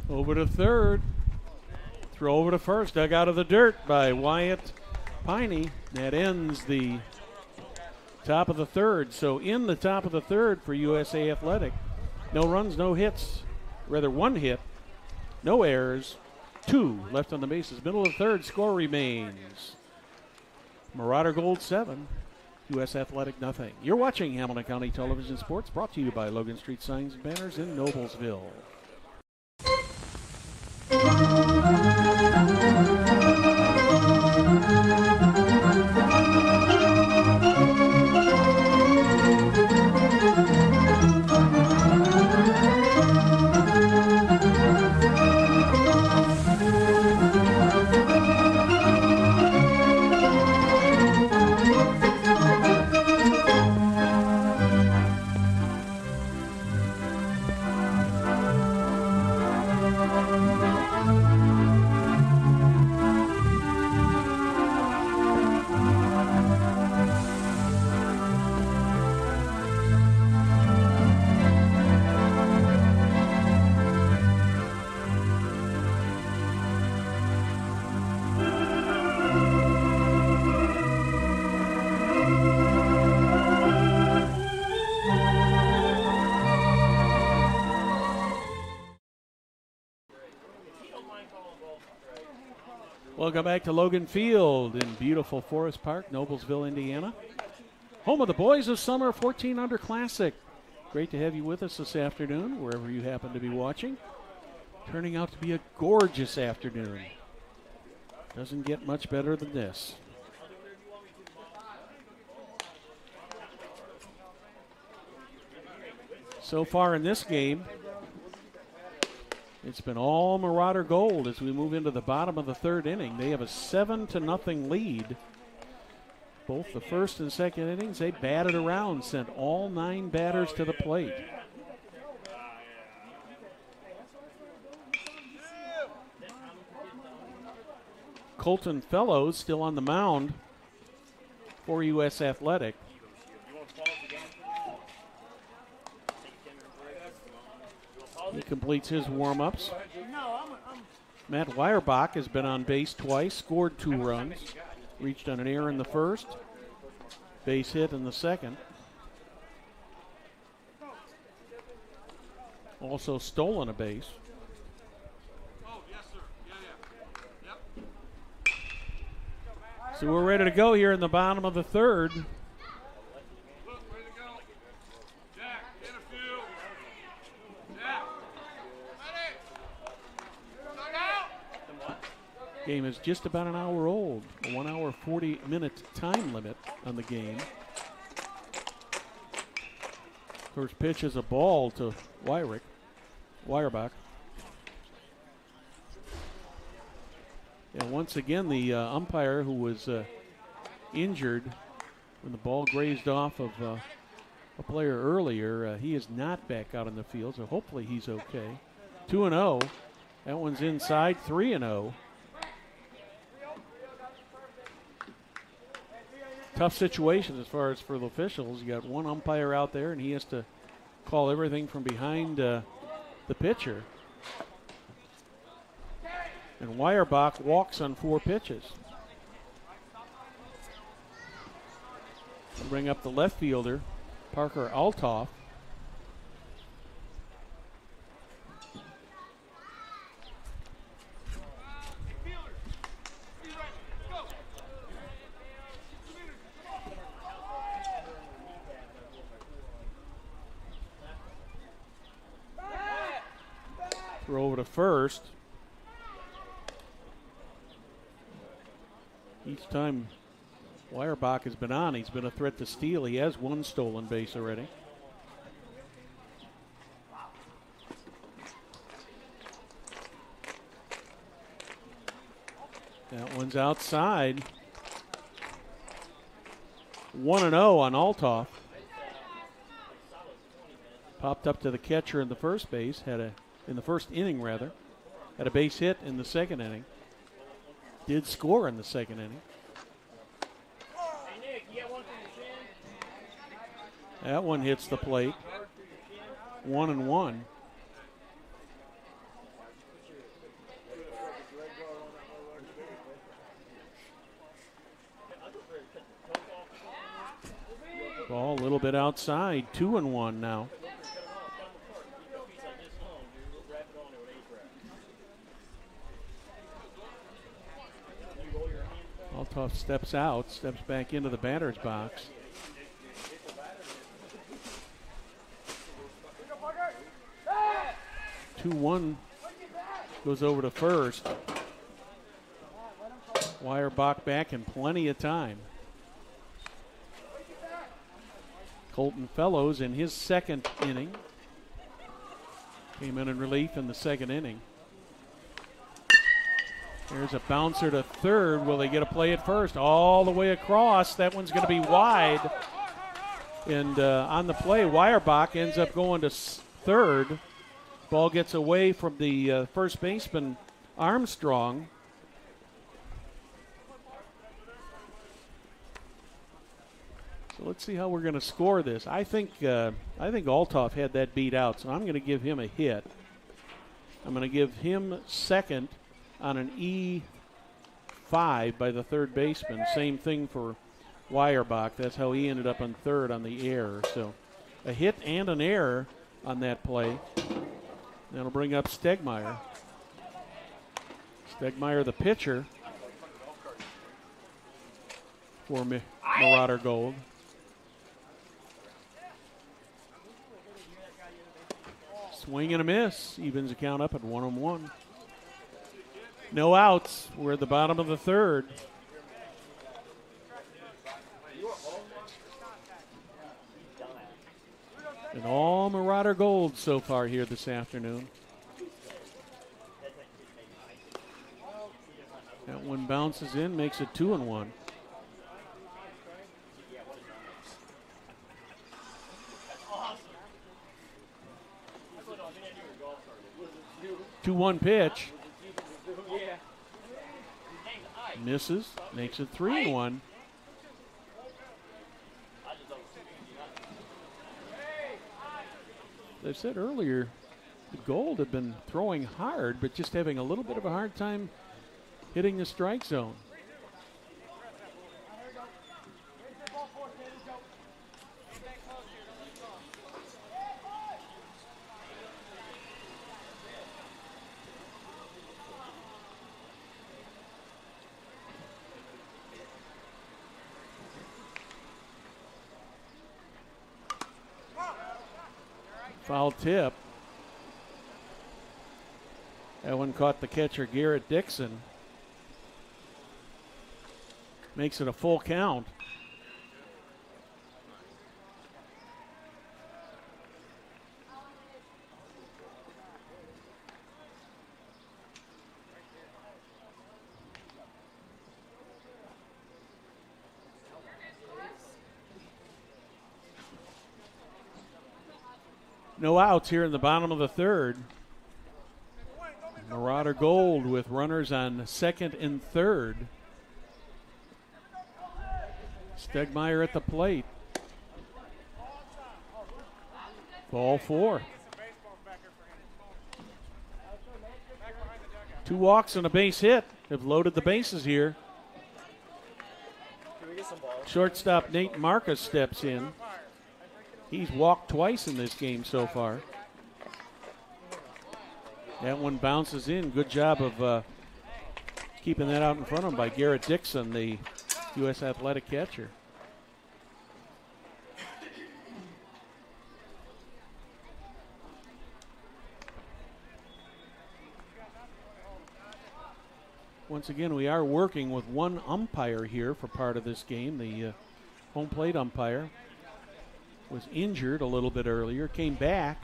Over to third. Throw over to first. Dug out of the dirt by Wyatt Piney. That ends the top of the third. So in the top of the third for USA Athletic. No runs, no hits. Rather, one hit. No errors. 2 left on the bases. Middle of the third. Score remains Marauder Gold 7. U.S. Athletic nothing. You're watching Hamilton County Television Sports, brought to you by Logan Street Signs and Banners in Noblesville. Welcome back to Logan Field in beautiful Forest Park, Noblesville, Indiana. Home of the Boys of Summer 14 Under Classic. Great to have you with us this afternoon, wherever you happen to be watching. Turning out to be a gorgeous afternoon. Doesn't get much better than this. So far in this game, it's been all Marauder Gold as we move into the bottom of the third inning. They have a 7-0 lead. Both the first and second innings, they batted around, sent all 9 batters to the plate. Colton Fellows still on the mound for U.S. Athletic. He completes his warm-ups. Matt Weierbach has been on base twice, scored 2 runs, reached on an error in the first, base hit in the second. Also stolen a base. So we're ready to go here in the bottom of the third. Game is just about an hour old. A 1 hour 40-minute time limit on the game. First pitch is a ball to Weierbach. And once again, the umpire who was injured when the ball grazed off of a player earlier, he is not back out in the field, so hopefully he's okay. 2-0. That one's inside. 3-0. Tough situation as far as for the officials. You got one umpire out there, and he has to call everything from behind the pitcher. And Weierbach walks on 4 pitches. We'll bring up the left fielder, Parker Altoff. Throw over to first. Each time Weierbach has been on, he's been a threat to steal. He has 1 stolen base already. That one's outside. 1-0 on Altoff. Popped up to the catcher in the first base, in the first inning rather. Had a base hit in the second inning. Did score in the second inning. That one hits the plate. 1-1. Ball a little bit outside. 2-1 now. Altoff steps out, steps back into the batter's box. Two-1 goes over to first. Weierbach back in plenty of time. Colton Fellows in his second inning. Came in relief in the second inning. There's a bouncer to third. Will they get a play at first? All the way across. That one's going to be wide. And on the play, Weierbach ends up going to third. Ball gets away from the first baseman, Armstrong. So let's see how we're going to score this. I think Altoff had that beat out, so I'm going to give him a hit. I'm going to give him second on an E5 by the third baseman. Same thing for Weierbach. That's how he ended up on third on the error. So a hit and an error on that play. That'll bring up Stegmeyer. Stegmeyer, the pitcher for Marauder Gold. Swing and a miss. Evens the count up at 1-1. No outs. We're at the bottom of the third. And all Marauder Gold so far here this afternoon. That one bounces in, makes it 2-1. Two-one pitch. Misses, makes it 3-1. As I said earlier, the Gold had been throwing hard, but just having a little bit of a hard time hitting the strike zone. Foul tip. That one caught the catcher, Garrett Dixon. Makes it a full count. No outs here in the bottom of the third. Marauder Gold with runners on second and third. Stegmeyer at the plate. Ball four. 2 walks and a base hit have loaded the bases here. Shortstop Nate Marcus steps in. He's walked twice in this game so far. That one bounces in. Good job of keeping that out in front of him by Garrett Dixon, the U.S. Athletic catcher. Once again, we are working with one umpire here for part of this game. The home plate umpire was injured a little bit earlier, came back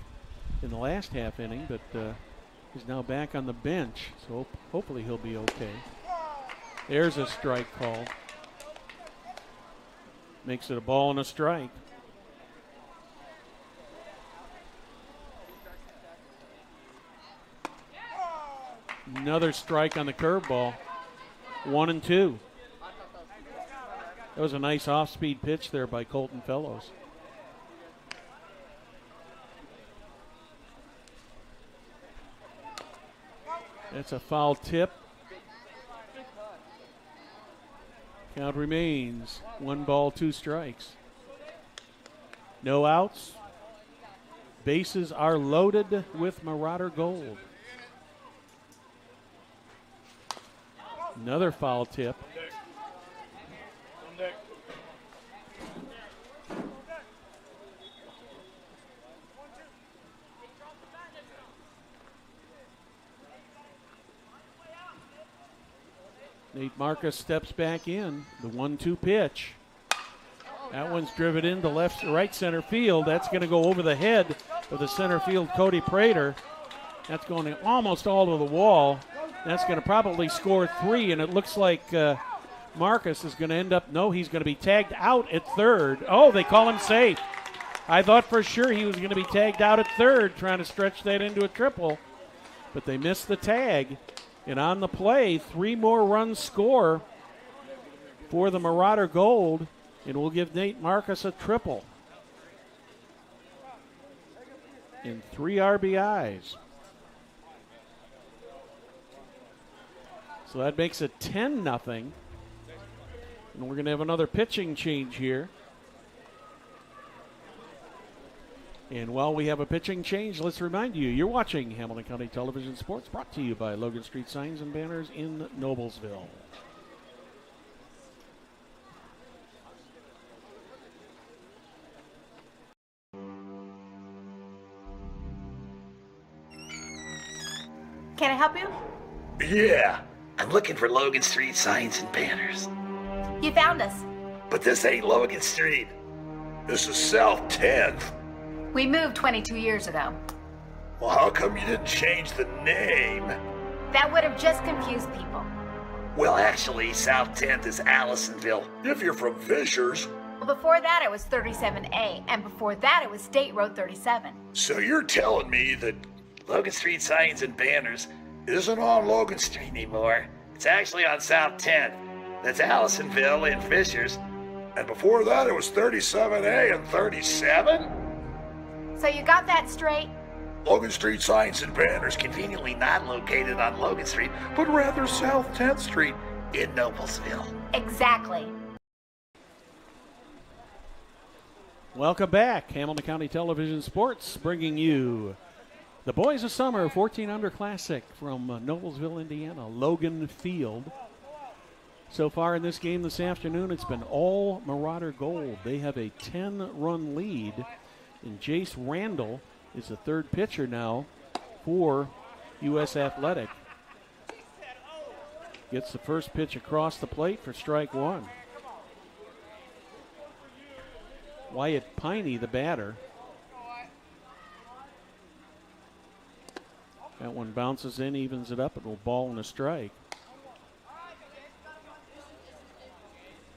in the last half inning, but is now back on the bench, so hopefully he'll be okay. There's a strike call. Makes it a ball and a strike. Another strike on the curveball. 1-2. That was a nice off-speed pitch there by Colton Fellows. That's a foul tip. Count remains 1 ball, 2 strikes. No outs. Bases are loaded with Marauder Gold. Another foul tip. Nate Marcus steps back in. The 1-2 pitch. That one's driven into right center field. That's going to go over the head of the center field Cody Prater. That's going almost all to the wall. That's going to probably score 3, and it looks like Marcus is going to end up, no, he's going to be tagged out at third. Oh, they call him safe. I thought for sure he was going to be tagged out at third, trying to stretch that into a triple, but they missed the tag. And on the play, 3 more runs score for the Marauder Gold, and we'll give Nate Marcus a triple. And 3 RBIs. So that makes it 10-0. And we're going to have another pitching change here. And while we have a pitching change, let's remind you, you're watching Hamilton County Television Sports, brought to you by Logan Street Signs and Banners in Noblesville. Can I help you? Yeah, I'm looking for Logan Street Signs and Banners. You found us. But this ain't Logan Street. This is South 10th. We moved 22 years ago. Well, how come you didn't change the name? That would have just confused people. Well, actually, South 10th is Allisonville, if you're from Fishers. Well, before that it was 37A, and before that it was State Road 37. So you're telling me that Logan Street Signs and Banners isn't on Logan Street anymore? It's actually on South 10th. That's Allisonville and Fishers. And before that it was 37A and 37? So you got that straight? Logan Street Signs and Banners conveniently not located on Logan Street, but rather South 10th Street in Noblesville. Exactly. Welcome back. Hamilton County Television Sports bringing you the Boys of Summer 14 Under Classic from Noblesville, Indiana, Logan Field. So far in this game this afternoon, it's been all Marauder Gold. They have a 10-run lead, and Jace Randall is the third pitcher now for U.S. Athletic. Gets the first pitch across the plate for strike 1. Wyatt Piney, the batter. That one bounces in, evens it up, and will ball and a strike.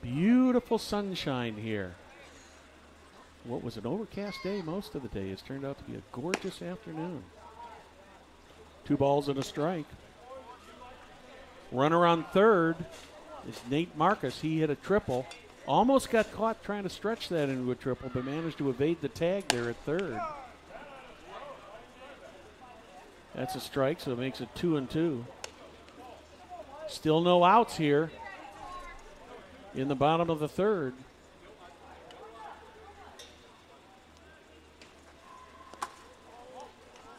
Beautiful sunshine here. What was an overcast day most of the day has turned out to be a gorgeous afternoon. 2 balls and a strike. Runner on third is Nate Marcus. He hit a triple. Almost got caught trying to stretch that into a triple, but managed to evade the tag there at third. That's a strike, so it makes it 2-2. Still no outs here in the bottom of the third.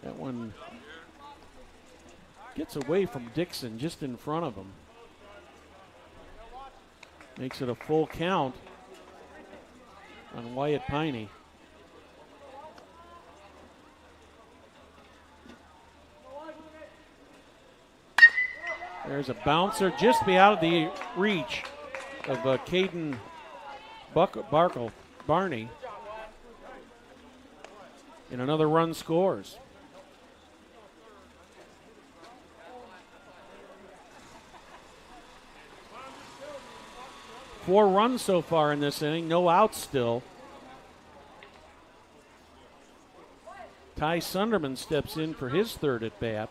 That one gets away from Dixon just in front of him. Makes it a full count on Wyatt Piney. There's a bouncer just be out of the reach of Caden Barney. And another run scores. 4 runs so far in this inning, no outs still. Ty Sunderman steps in for his third at bat.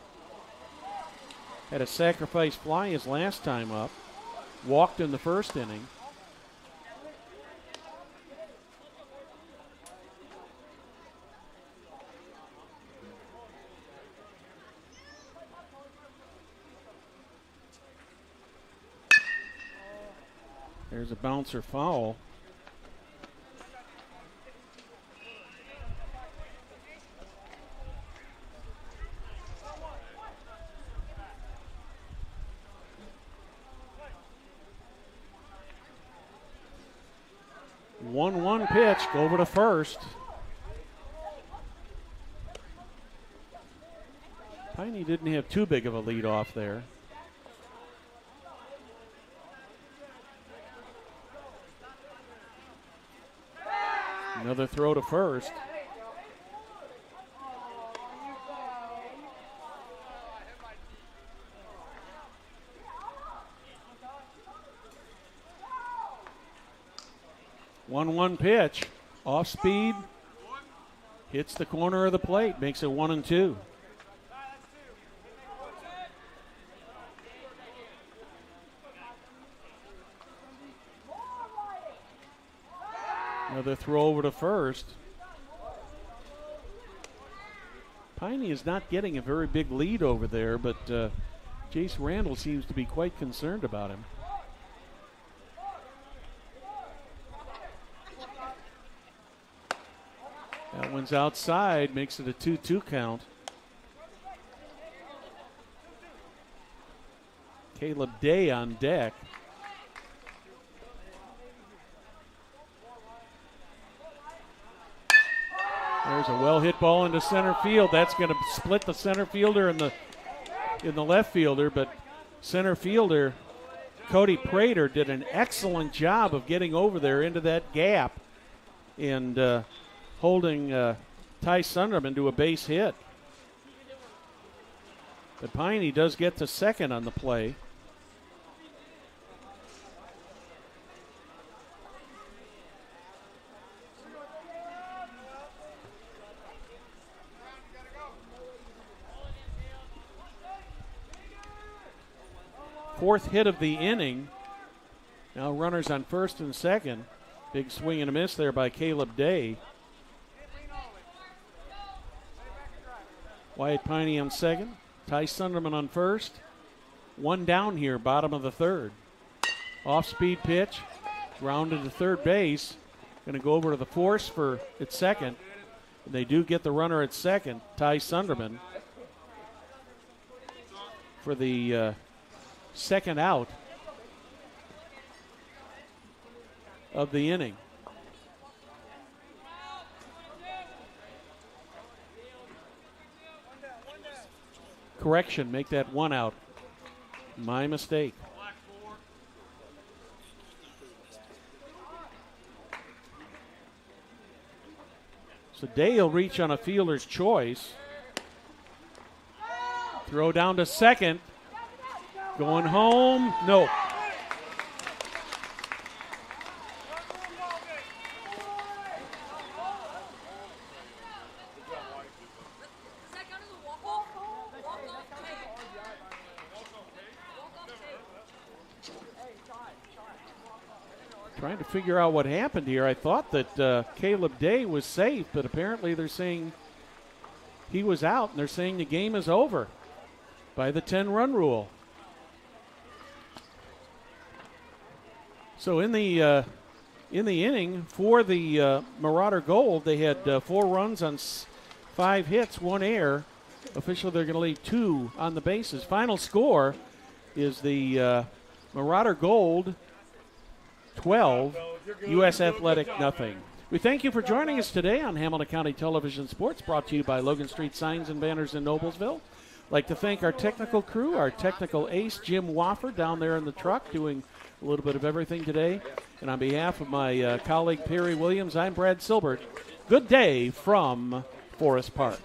Had a sacrifice fly his last time up. Walked in the first inning. There's a bouncer foul. One pitch, go over to first. Piney didn't have too big of a lead off there. Another throw to first. One pitch, off speed, hits the corner of the plate, makes it 1-2. Another throw over to first. Piney is not getting a very big lead over there, but Jace Randall seems to be quite concerned about him. That one's outside, makes it a 2-2 count. Caleb Day on deck. There's a well-hit ball into center field. That's going to split the center fielder and the left fielder, but center fielder Cody Prater did an excellent job of getting over there into that gap and holding Ty Sunderman to a base hit. But Piney does get to second on the play. Fourth hit of the inning. Now runners on first and second. Big swing and a miss there by Caleb Day. Wyatt Piney on second. Ty Sunderman on first. One down here, bottom of the third. Off-speed pitch. Grounded to third base. Going to go over to the force for at second. They do get the runner at second, Ty Sunderman, for the second out of the inning. Correction, make that one out. My mistake. So Day will reach on a fielder's choice. Throw down to second. Going home. No. Trying to figure out what happened here. I thought that Caleb Day was safe, but apparently they're saying he was out, and they're saying the game is over by the 10-run rule. So in the inning for the Marauder Gold, they had 4 runs on 5 hits, 1 error. Officially, they're going to leave 2 on the bases. Final score is the Marauder Gold 12, U.S. Athletic nothing. We thank you for joining us today on Hamilton County Television Sports, brought to you by Logan Street Signs and Banners in Noblesville. Like to thank our technical crew, our technical ace, Jim Wofford, down there in the truck, doing a little bit of everything today. And on behalf of my colleague Perry Williams, I'm Brad Silbert. Good day from Forest Park.